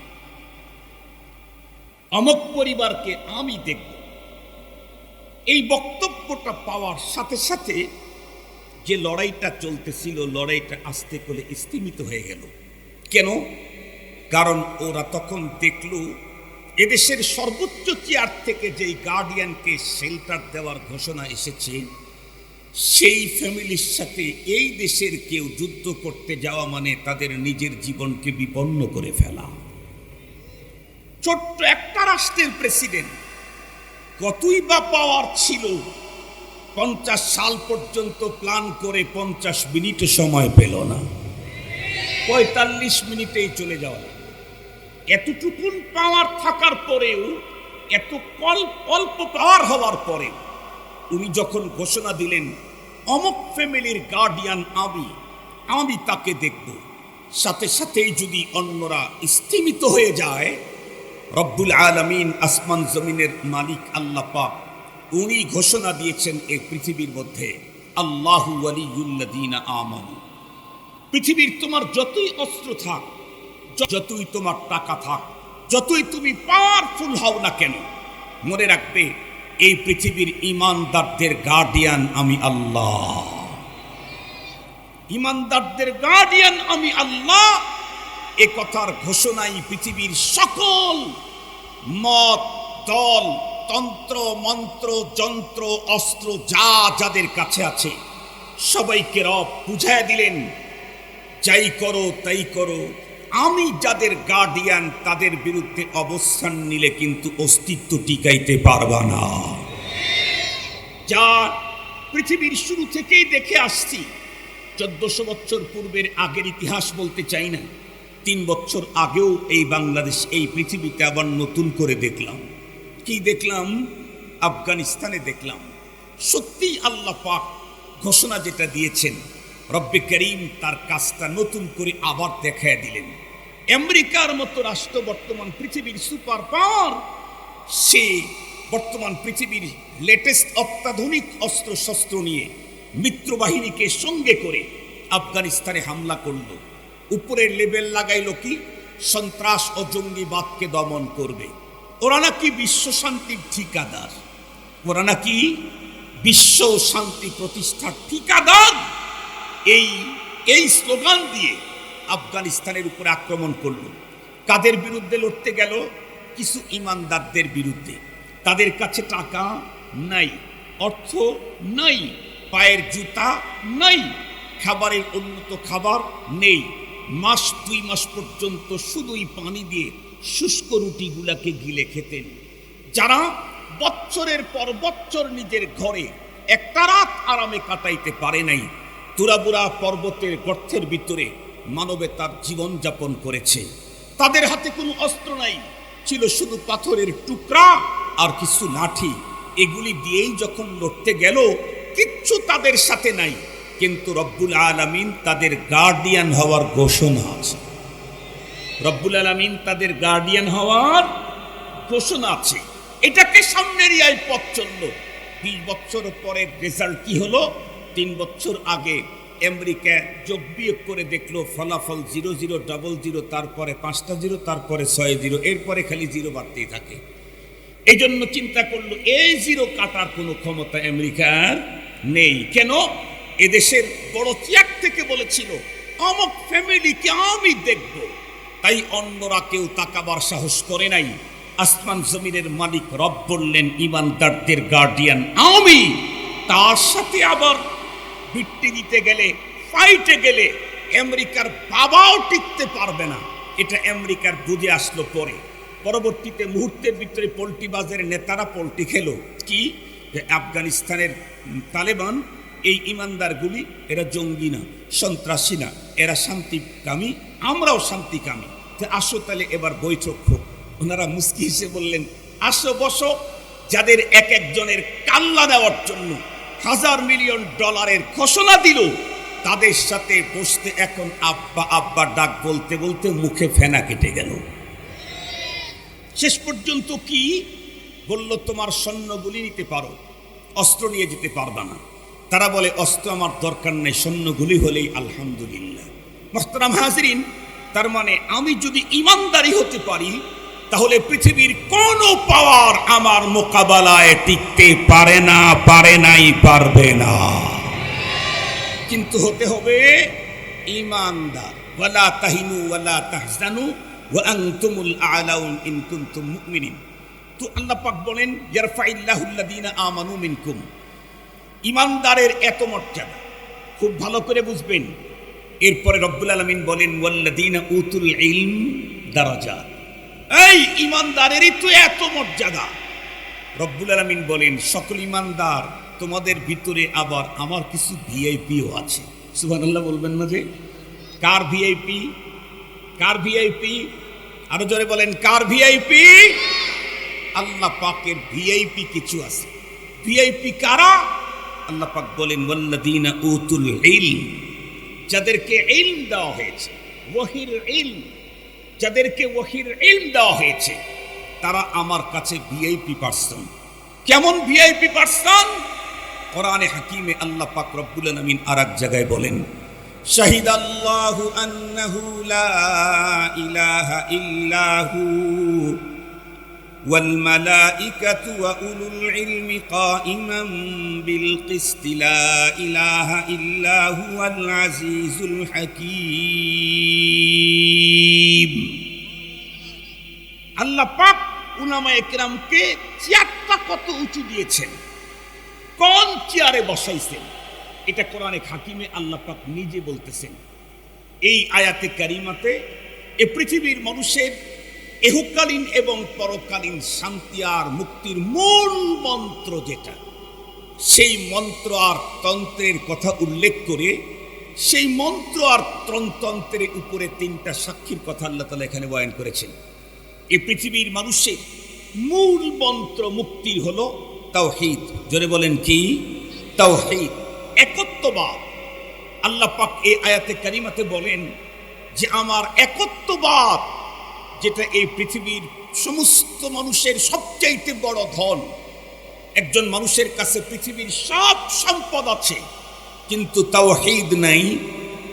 Speaker 1: অমক পরিবারকে আমি দেখব। এই বক্তব্যটা পাওয়ার সাথে সাথে যে লড়াইটা চলতেছিল, লড়াইটা আস্তে করে স্থিমিত হয়ে গেল। কেন? কারণ ওরা তখন দেখল এদেশের সর্বোচ্চ চেয়ার থেকে যেই গার্ডিয়ানকে শেল্টার দেওয়ার ঘোষণা এসেছে, সেই ফ্যামিলির সাথে এই দেশের কেউ যুদ্ধ করতে যাওয়া মানে তাদের নিজের জীবনকে বিপন্ন করে ফেলা। ছোট্ট একটা রাষ্ট্রের প্রেসিডেন্ট, কতই বা পাওয়ার ছিল, 50 সাল পর্যন্ত প্ল্যান করে 50 মিনিটও সময় পেল না, 45 মিনিটেই চলে যাওয়া। এতটুকুন পাওয়ার থাকার পরেও, এত অল্প পাওয়ার হওয়ার পরে উনি যখন ঘোষণা দিলেন অমুক ফ্যামিলির গার্ডিয়ান আমি তাকে দেখব, সাথে সাথেই যদি অন্যরা স্থিমিত হয়ে যায়, রব্বুল আলামিন আসমান জমিনের মালিক আল্লাহ পাক উনি ঘোষণা দিয়েছেন এই পৃথিবীর মধ্যে, আল্লাহু ওয়ালিয়ুল্লাযীনা আমানু। পৃথিবীর তোমার যতই অস্ত্র থাক, যতই তোমার টাকা থাক, যতই তুমি পাওয়ারফুল হও না কেন, মনে রাখবে এই পৃথিবীর ঈমানদারদের গার্ডিয়ান আমি আল্লাহ। ঈমানদারদের গার্ডিয়ান আমি আল্লাহ। এ কথার ঘোষণাই পৃথিবীর সকল মত, দল, তন্ত্র, মন্ত্র, যন্ত্র, অস্ত্র যা যাদের কাছে আছে সবাইকে রব বুঝায় দিলেন, যাই করো তাই করো, আমি যাদের গার্ডিয়ান তাদের বিরুদ্ধে অবস্থান নিলে কিন্তু অস্তিত্ব টিকাইতে পারবা না। যা পৃথিবীর শুরু থেকেই দেখে আসছি, 1400 বছর পূর্বের আগের ইতিহাস বলতে চাই না, 3 বছর আগেও এই বাংলাদেশ, এই পৃথিবীতে আবার নতুন করে দেখলাম। কি দেখলাম? আফগানিস্তানে দেখলাম। সত্যি আল্লাহ পাক ঘোষণা যেটা দিয়েছেন, রব্বে করিম তার কাজটা নতুন করে আবার দেখায় দিলেন। আমেরিকার মতো রাষ্ট্র বর্তমান পৃথিবীর সুপার পাওয়ার, সে বর্তমান পৃথিবীর লেটেস্ট অত্যাধুনিক অস্ত্র শস্ত্র নিয়ে মিত্রবাহিনীকে সঙ্গে করে আফগানিস্তানে হামলা করল। উপরের লেবেল লাগাইল কি? সন্ত্রাস ও জঙ্গিবাদকে দমন করবে। ওরা নাকি বিশ্ব শান্তির ঠিকাদার, ওরা নাকি বিশ্ব শান্তি প্রতিষ্ঠার ঠিকাদার। এই স্লোগান দিয়ে আফগানিস্তানের উপরে আক্রমণ করল। কাদের বিরুদ্ধে লড়তে গেল? কিছু ঈমানদারদের বিরুদ্ধে। তাদের কাছে টাকা নাই, অর্থ নাই, পায়ের জুতা নাই, খাবারের উন্নত খাবার নেই। 2 মাস পর্যন্ত শুধুই পানি দিয়ে শুষ্ক রুটিগুলাকে গিলে খেতেন। যারা বছরের পর বছর নিজের ঘরে একটা রাত আরামে কাটাইতে পারে নাই, তুরাবুরা পর্বতের গর্তের ভিতরে মানবে তার জীবন যাপন করেছে। তাদের হাতে কোনো অস্ত্র নাই, ছিল শুধু পাথরের টুকরা আর কিছু লাঠি। এগুলি দিয়েই যখন লড়তে গেল, কিচ্ছু তাদের সাথে নাই, কিন্তু রব্বুল আলামিন তাদের গার্ডিয়ান হওয়ার ঘোষণা আছে। রব্বুল আলামিন তাদের গার্ডিয়ান হওয়ার ঘোষণা আছে। এটাকে সামনে নিয়ে পথ চলল। 20 বছর পরের রেজাল্ট কি হলো? 3 বছর আগে আমেরিকা যোগ বিয়োগ করে দেখলো ফলাফল 0000, তারপরে 5টা 0, তারপরে 6 0, এরপরে খালি 0 বাড়তেই থাকে। এই জন্য চিন্তা করলো এই 0 কাটার কোনো ক্ষমতা আমেরিকার নেই। কেন? এদেশের বড় চেয়ার থেকে বলেছিল অমুক ফ্যামিলিকে আমি দেখব, তাই অন্যরা কেউ তাকাবার সাহস করে নাই। আসমান জমিনের মালিক রব বললেন ইমানদারদের গার্ডিয়ান আমি। তার সাথে আবার ভিত্তি দিতে গেলে, ফাইটে গেলে আমেরিকার বাবাও টিকতে পারবে না। এটা আমেরিকার বুঝে আসলো পরে। পরবর্তীতে মুহূর্তের ভিতরে পোল্ট্রি বাজারের নেতারা পোল্ট্রি খেলো কি, আফগানিস্তানের তালেবান এই ইমানদারগুলি এরা জঙ্গি না, সন্ত্রাসী না, এরা শান্তিকামী, আমরাও শান্তিকামী। আসো তাহলে এবার বৈঠক হোক। ওনারা মুস্কি হেসে বললেন আসো বসো। যাদের এক একজনের কাল্লা দেওয়ার জন্য $1,000 মিলিয়ন ঘোষণা দিল, তাদের সাথে বসতে এখন আব্বা আব্বা ডাক বলতে বলতে মুখে ফেনা কেটে গেল। শেষ পর্যন্ত কি বলল? তোমার সৈন্যগুলি নিতে পারো, অস্ত্র নিয়ে যেতে পারবা না। তারা বলে অস্ত্র আমার দরকার নেই, সৈন্যগুলি হলেই আলহামদুলিল্লাহ। মুহতারাম হাজিরিন, তার মানে আমি যদি ইমানদারি হতে পারি, তাহলে পৃথিবীর কোন পাওয়ার আমার মোকাবেলায় টিকতে পারে না, পারে নাই, পারবে না। কিন্তু হতে হবে ইমানদার। ওয়ালা তাহিনু ওয়ালা তাহজানু ওয়া আনতুমুল আ'লাউন ইন কুনতুম মুমিনিন। তো আল্লাহ পাক বলেন ইয়ারফাইল্লাহুল্লাযীনা আমানু মিনকুম। ইমানদারের এত মর্যাদা খুব ভালো করে বুঝবেন। এরপরে রব্বুল আলামিন বলেন ওয়াল্লাযীনা উতুল ইলম দারাজাত। এই ইমানদারেরই তো এত মর্যাদা। রব্বুল আলামিন বলেন সকল ইমানদার, তোমাদের ভিতরে আবার আমার কিছু ভিআইপিও আছে। সুবহানাল্লাহ বলবেন না যে? কার ভিআইপি? কার ভিআইপি? আরো জোরে বলেন কার ভিআইপি? আল্লাহ পাকের ভিআইপি কিছু আছে। ভিআইপি কারা? আল্লাহ পাক বলেন ওয়াল্লাযীনা উতুল ইলম, যাদেরকে ইলম দেওয়া হয়েছে, ওয়াহির ইলম, যাদেরকে ওয়াহির ইলম দেওয়া হয়েছে, তারা আমার কাছে ভিআইপি পারসন। কেমন ভিআইপি পারসন? কোরআনে হাকিমে আল্লাহ পাক রব্বুল আলামিন আরেক জায়গায় বলেন শাহিদাল্লাহু আন্নাহু লা ইলাহা ইল্লাহু ওয়াল মালাইকাতু ওয়া উলুল ইলমি কাইমান বিল কিসত লা ইলাহা ইল্লা হুয়াল আজিজুল হাকীম। আল্লাহ পাক উলামায়ে কেরামকে চেয়ারটা কত উঁচু দিয়েছেন, কোন চেয়ারে বসাইছেন, এটা কোরআনে হাকিমে আল্লাহ পাক নিজে বলতেছেন। এই আয়াতে কারিমাতে এ পৃথিবীর মানুষের এহকালীন এবং পরকালীন শান্তি আর মুক্তির মূল মন্ত্র যেটা, সেই মন্ত্র আর তন্ত্রের কথা উল্লেখ করে সেই মন্ত্র আর তন্ত্রের উপরে 3টা সাক্ষীর কথা আল্লাহ তাআলা এখানে বয়ান করেছেন। এই পৃথিবীর মানুষের মূল মন্ত্র মুক্তির হলো তাওহীদ। জোরে বলেন কি? তাওহীদ, একত্ববাদ। আল্লাহ পাক এই আয়াতে কারিমাতে বলেন যে আমার একত্ববাদ, যেটা এই পৃথিবীর সমস্ত মানুষের সবচাইতে বড় ধন। একজন মানুষের কাছে পৃথিবীর সব সম্পদ আছে, কিন্তু তাওহীদ নাই,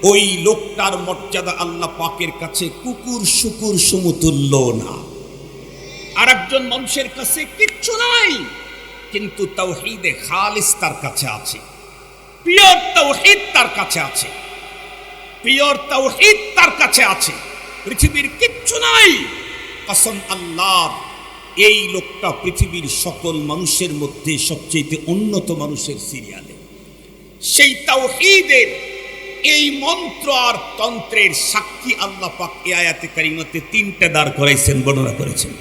Speaker 1: ওই লোকটার মর্যাদা আল্লাহ পাকের কাছে কুকুর শুকুর সমতুল্য না। আর একজন মানুষের কাছে কিচ্ছু নাই, কিন্তু তাওহীদে খালিস তার কাছে আছে, পিওর তাওহীদ তার কাছে আছে, পিওর তাওহীদ তার কাছে আছে। পৃথিবীর কিচ্ছু নাই, কসম আল্লাহ, এই লোকটা পৃথিবীর সকল মানুষের মধ্যে সবচেয়ে উন্নত মানুষের সিরিয়ালে। সেই তাওহীদের এই মন্ত্র আর তন্ত্রের সাক্ষী আল্লাহ পাক এই আয়াতে কারিমাতে 3টা দাঁড় করাইছেন, বর্ণনা করেছেন।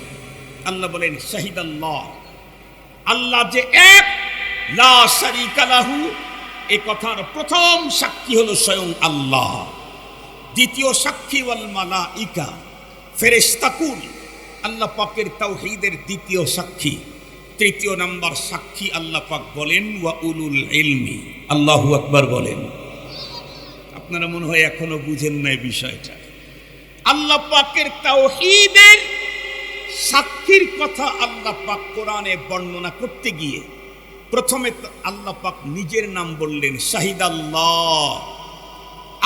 Speaker 1: আল্লাহ বলেন শাহিদাল্লাহ, আল্লাহ যে এক, লা শারীকা লাহু, এই কথার প্রথম সাক্ষী হলো স্বয়ং আল্লাহ। দ্বিতীয় সাক্ষী ওয়াল মালাইকা, ফেরেশতাকুল, আল্লাহ পাকের তাওহীদের দ্বিতীয় সাক্ষী। তৃতীয় নাম্বার সাক্ষী আল্লাহ পাক বলেন ওয়া উলুল ইলমি। আল্লাহু আকবার বলেন। আপনারা মনে হয় এখনো বুঝেন নাই বিষয়টা। আল্লাহ পাকের তাওহীদের সাক্ষীর কথা আল্লাহ পাক কোরআনে বর্ণনা করতে গিয়ে প্রথমে আল্লাহ পাক নিজের নাম বললেন শাহিদাল্লাহ,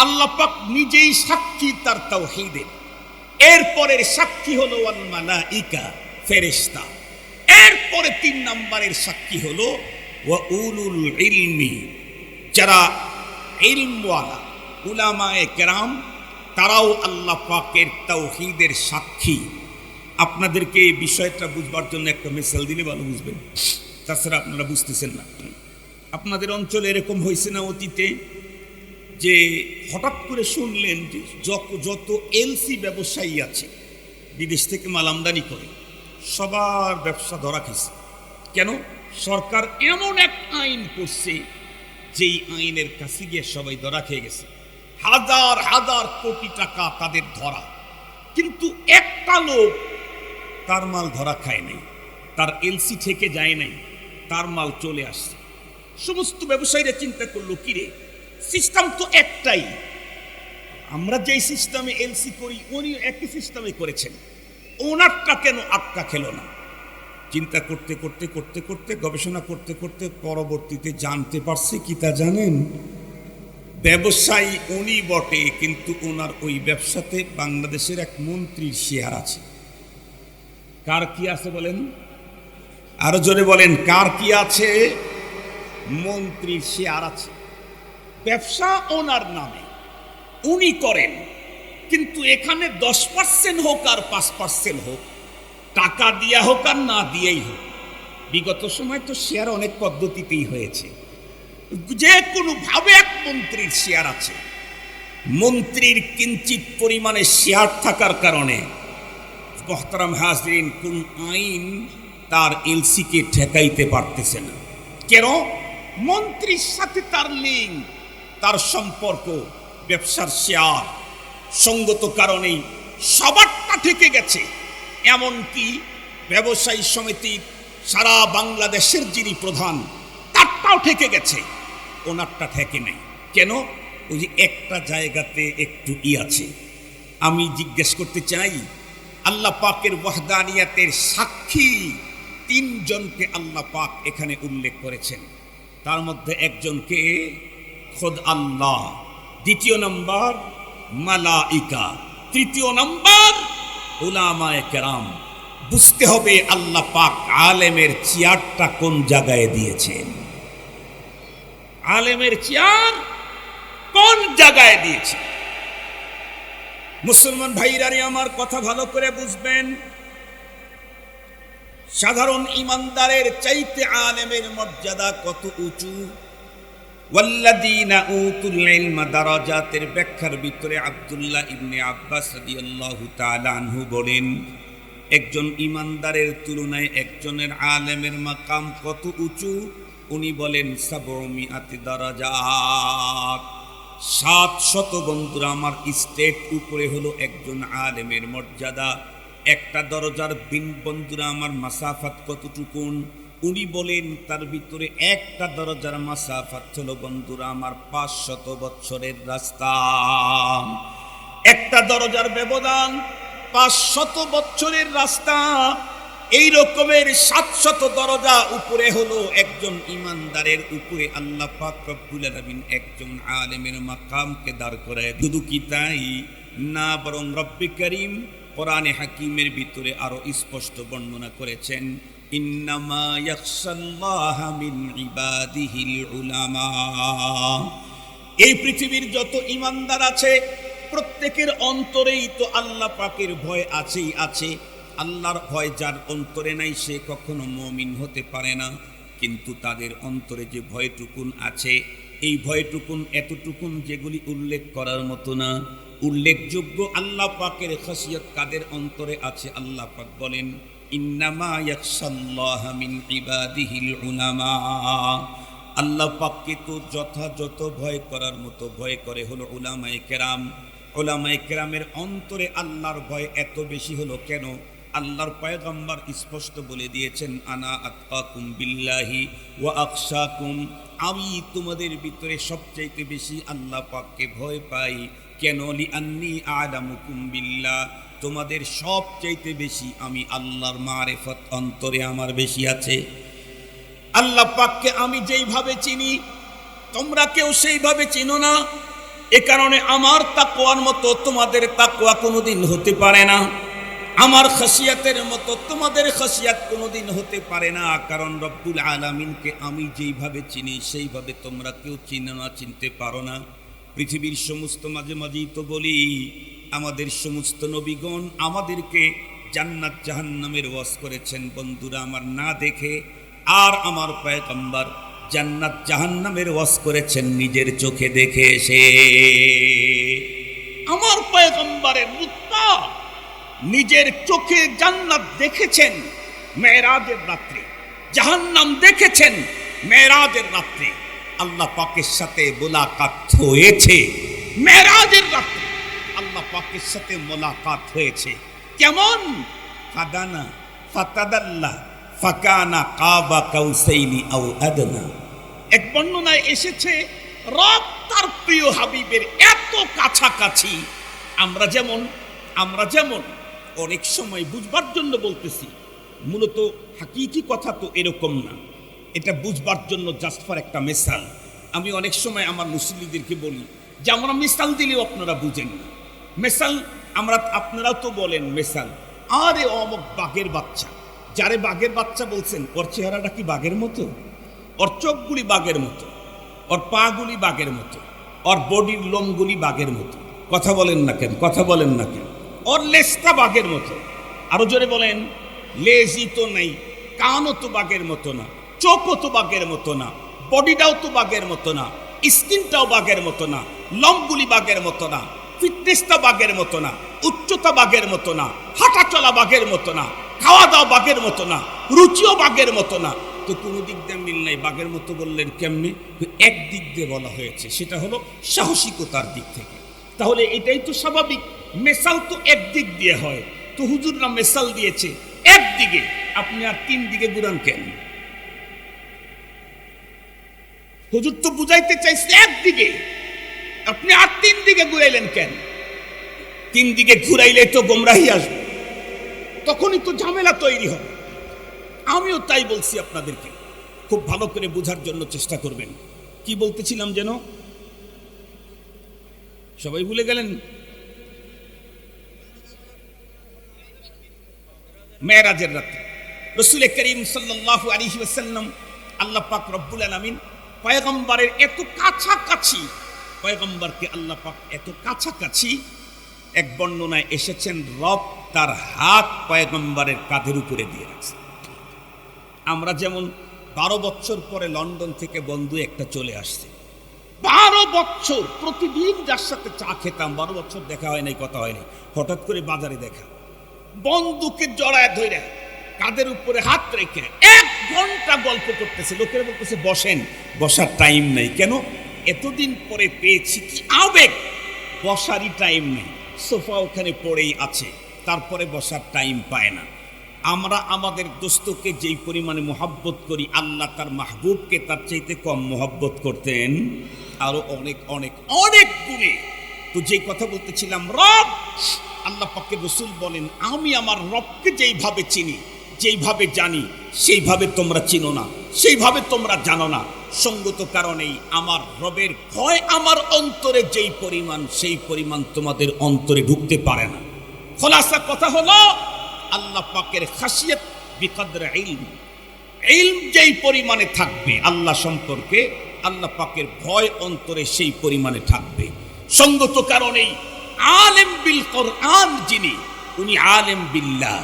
Speaker 1: আল্লাহ পাক নিজেই সাক্ষী তার তাওহীদের। এরপরের সাক্ষী হলো ওয়াল মালাইকা, ফেরেশতা। এরপরে 3 নম্বরের সাক্ষী হলো ওয়া উলুল ইলমি, যারা ইলমওয়ালা উলামায়ে কেরাম, তারাও আল্লাহ পাকের তাওহীদের সাক্ষী। আপনাদেরকে এই বিষয়টা বুঝবার জন্য একটা মিসাল দিলে ভালো বুঝবেন, তাছাড়া আপনারা বুঝতেছেন না। আপনাদের অঞ্চলে এরকম হয়েছে না অতীতে যে হঠাৎ করে শুনলেন যে যত এলসি ব্যবসায়ী আছে বিদেশ থেকে মাল আমদানি করে সবার ব্যবসা ধরা খেয়েছে। কেন? সরকার এমন এক আইন করছে যেই আইনের কাছে গিয়ে সবাই ধরা খেয়ে গেছে। হাজার হাজার কোটি টাকা তাদের ধরা, কিন্তু একটা লোক তার মাল ধরা খায় নাই, তার এলসি থেকে যায় নাই, তার মাল চলে আসছে। সমস্ত ব্যবসায়ীরা চিন্তা করলো, কিরে, সিস্টেম তো একটাই, আমরা যেই সিস্টেমে এলসি করি উনি একই সিস্টেমে করেছেন, ওনারটা কেন আটকা খেলো না? চিন্তা করতে করতে করতে করতে গবেষণা করতে করতে পরবর্তীতে জানতে পারছে কি তা জানেন? ব্যবসায়ী উনি বটে, কিন্তু ওনার ওই ব্যবসাতে বাংলাদেশের এক মন্ত্রীর শেয়ার আছে। কার কি আছে বলেন? আরো জোরে বলেন, কার কি আছে? মন্ত্রীর শেয়ার আছে। ব্যবসা ওনার নামে, উনি করেন, কিন্তু এখানে 10% হোক আর 5% হোক, টাকা দিয়া হোক আর না দিয়েই হোক, বিগত সময় তো শেয়ার অনেক পদ্ধতিতেই হয়েছে, যে কোনো ভাবে এক মন্ত্রীর শেয়ার আছে। মন্ত্রীর কিঞ্চিত পরিমাণে শেয়ার থাকার কারণে মুহতারাম হাজরিন, কোন আইন তার এলসিকে ঠেকাইতে পারতেছে না। কেন? মন্ত্রীর সাথে তার লিঙ্ক, তার সম্পর্ক, ব্যবসার শেয়ার, সঙ্গত কারণেই সবারটা ঠেকে গেছে। এমনকি ব্যবসায়ী সমিতির সারা বাংলাদেশের যিনি প্রধান, তারটাও ঠেকে গেছে, ওনারটা ঠেকে নাই। কেন? ওই যে একটা জায়গাতে একটু আছে। আমি জিজ্ঞেস করতে চাই, আল্লাহ পাকের ওয়াহদানিয়াতের সাক্ষী 3 জনকে আল্লাহ পাক এখানে উল্লেখ করেছেন। তার মধ্যে একজনকে খোদ আল্লাহ, দ্বিতীয় নম্বর মালাইকা, তৃতীয় নম্বর উলামায়ে কেরাম। বুঝতে হবে আল্লাহ পাক আলেমের চেয়ারটা কোন জায়গায় দিয়েছেন, আলেমের চেয়ার কোন জায়গায় দিয়েছে। মুসলমান ভাইরারে আমার কথা ভালো করে বুঝবেন, সাধারণ ইমানদারের চাইতে আলেমের মর্যাদা কত উঁচু। ওয়াল্লাযীনা উতুল ইলমা দারাজাতের ব্যাখ্যার ভিতরে আব্দুল্লাহ ইবনে আব্বাস রাদিয়াল্লাহু তাআলা আনহু বলেন, একজন ইমানদারের তুলনায় একজনের আলেমের মাকাম কত উঁচু। উনি বলেন 700 দারাজাত, 700 বন্ধুরা আমার স্টেট উপরে হলো একজন আলেমের মর্যাদা। একটা দরজার বন্ধুরা আমার মাসাফাত কতটুকুন? উনি বলেন তার ভিতরে একটা দরজার মাসাফাত হলো বন্ধুরা আমার 500 বছরের রাস্তা। একটা দরজার ব্যবধান 500 বছরের রাস্তা। এই রকমের 700 দরজা উপরে হলো একজন ইমানদারের উপরে আল্লাহ পাক রব্বুল আলামিন একজন আলেমের মাকামকে দাঁড় করায়। শুধু কি তাই না, বরং রব্বে করিম কোরআনে হাকিমের ভিতরে আরো স্পষ্ট বর্ণনা করেছেন, ইন্নামা ইয়াখশাল্লাহা মিন ইবাদিহিল উলামা। এই পৃথিবীর যত ইমানদার আছে প্রত্যেকের অন্তরেই তো আল্লাহ পাকের ভয় আছেই আছে। আল্লাহর ভয় যার অন্তরে নাই সে কখনো মুমিন হতে পারে না। কিন্তু তাদের অন্তরে যে ভয়টুকুন আছে, এই ভয়টুকুন এতটুকুন যেগুলি উল্লেখ করার মতো না। উল্লেখযোগ্য আল্লাহ পাকের খাসিয়ত কাদের অন্তরে আছে? আল্লাহ পাক বলেন ইন্নামা ইয়াখশাল্লাহা মিন ইবাদিহিল উলামা। আল্লাহ পাককে তো যথাযথ ভয় করার মতো ভয় করে হলো উলামায়ে কেরাম। উলামায়ে কেরামের অন্তরে আল্লাহর ভয় এত বেশি হলো কেন? আল্লাহর পয়গম্বর স্পষ্ট বলে দিয়েছেন, আনা আতকাকুম বিল্লাহি ওয়া আখশাকুম, আমি তোমাদের ভিতরে সবচাইতে বেশি আল্লাহ পাককে ভয় পাই। কেন? লিআন্নী আ'লামুকুম বিল্লাহ, তোমাদের সবচাইতে বেশি আমি আল্লাহর মারিফত অন্তরে আমার বেশি আছে। আল্লাহ পাককে আমি যেইভাবে চিনি তোমরা কেউ সেইভাবে চিনো না। এ কারণে আমার তাকওয়ার মতো তোমাদের তাকওয়া কোনোদিন হতে পারে না, আমার খাসিয়াতের মতো তোমাদের খাসিয়াত কোনোদিন হতে পারে না। কারণ রব্বুল আলামিনকে আমি যেইভাবে চিনি সেইভাবে তোমরা কেউ চিনো না, চিনতে পারো না। পৃথিবীর সমস্ত মাঝে মাঝেই তো বলি, আমাদের সমস্ত নবীগণ আমাদেরকে জান্নাত জাহান্নামের ওয়াজ করেছেন বন্ধুরা আমার না দেখে, আর আমার পয়গম্বর জান্নাত জাহান্নামের ওয়াজ করেছেন নিজের চোখে দেখে এসে। আমার পয়গম্বরের মুত্তা নিজের চোখে জান্নাত দেখেছেন মেরাজের রাত্রে, জাহান্নাম দেখেছেন মেরাজের রাত্রে। আল্লাহ পাকের সাথে মোলাকাত হয়েছে মেরাজের রাত্রে, আল্লাহ পাকের সাথে মোলাকাত হয়েছে। কেমন? ফাদানা ফাতাদাল্লা ফাকানা কাবা কাউসাইনি আও আদনা। এক বর্ণনায় এসেছে রব তার প্রিয় হাবিবের এত কাছাকাছি। আমরা যেমন অনেক সময় বুঝবার জন্য বলতেছি, মূলত হাকিকি কথা তো এরকম না, এটা বুঝবার জন্য জাস্ট ফর একটা মিসাল। আমি অনেক সময় আমার মুসলিমদেরকে বলি যে আমরা মিসাল দিলেও আপনারা বুঝেন না। মিসাল আপনারাও তো বলেন মিসাল, আরে অমুক বাঘের বাচ্চা, যারে বাঘের বাচ্চা বলছেন ওর চেহারাটা কি বাঘের মতো? ওর চোখগুলি বাঘের মতো, ওর পাগুলি বাঘের মতো, ওর বডির লোমগুলি বাঘের মতো। কথা বলেন না কেন? ওর লেজটা বাঘের মতো। আরো জোরে বলেন, লেজই তো নেই, কানও তো বাঘের মতো না, চোখও তো বাঘের মতো না, বডিটাও তো বাঘের মতো না, স্কিনটাও বাঘের মতো না, লোমগুলি বাঘের মতো না, ফিটনেসটা বাঘের মতো না, উচ্চতা বাঘের মতো না, হাঁটা চলা বাঘের মতো না, খাওয়া দাওয়া বাঘের মতো না, রুচিও বাঘের মতো না। তো কোনো দিক দিয়ে মিল নাই। বাঘের মতো বললেন কেমনি? এক দিক দিয়ে বলা হয়েছে, সেটা হলো সাহসিকতার দিক থেকে। তাহলে এটাই তো স্বাভাবিক, মেসাল তো এক দিক দিয়ে হয়। তো হুজুররা মেসাল দিয়েছে একদিকে, আপনি আর তিন দিকে ঘুরান কেন? হুজুর তো বুঝাইতে চাইছে একদিকে, আপনি আর তিন দিকে ঘুরাইলেন কেন? তিন দিকে ঘুরাইলে তো গোমরাহি আসবে, তখনই তো ঝামেলা তৈরি হবে। আমিও তাই বলছি আপনাদেরকে, খুব ভালো করে বোঝার জন্য চেষ্টা করবেন। কি বলতেছিলাম যেন সবাই ভুলে গেলেন? মেরাজের রাতে রাসূল করিম সাল্লাল্লাহু আলাইহি ওয়াসাল্লাম, আল্লাহ পাক রব্বুল আলামিন পয়গম্বরের এত কাছাকাছি, পয়গম্বরকে আল্লাহ পাক এত কাছাকাছি, এক বর্ণনায় এসেছেন রব তার হাত পয়গম্বরের কাঁধের উপরে দিয়ে রাখছে। আমরা যেমন 12 বছর পরে লন্ডন থেকে বন্ধু একটা চলে আসছে, 12 বছর প্রতিদিন যার সাথে চা খেতাম, 12 বছর দেখা হয় নাই, কথা হয় নাই, হঠাৎ করে বাজারে দেখা, বন্ধুকে জড়ায় ধরে কাঁধের উপরে হাত রেখে 1 ঘন্টা গল্প করতেছে। লোকেরা বলতেছে বসেন, বসার টাইম নেই। কেন? এতদিন পরে পেয়েছি, কি আবেগ, বসারই টাইম নেই। সোফা ওখানে পড়েই আছে, তারপরে বসার টাইম পায় না। আমরা আমাদের দোস্তকে যেই পরিমাণে মোহাব্বত করি, আল্লাহ তার মাহবুবকে তার চাইতে কম মোহাব্বত করতেন, আরো অনেক অনেক অনেক গুণে। তো যেই কথা বলতেছিলাম, রব, আল্লাহ পাকের রাসূল বলেন, আমি আমার রবকে যেইভাবে চিনি, যেইভাবে জানি, সেইভাবে তোমরা চিনো না, সেইভাবে তোমরা জানো না। সঙ্গত কারণেই আমার রবের ভয় আমার অন্তরে যেই পরিমাণ, সেই পরিমাণ তোমাদের অন্তরে ঢুকতে পারে না। খোলাসা কথা হলো, আল্লাহ পাকের খাসিয়ত বিকদরে ইলম, ইলম যেই পরিমাণে থাকবে আল্লাহ সম্পর্কে, আল্লাহ পাকের ভয় অন্তরে সেই পরিমাণে থাকবে। সঙ্গত কারণেই আলেম বিল কোরআন যিনি, উনি আলেম বিল্লাহ।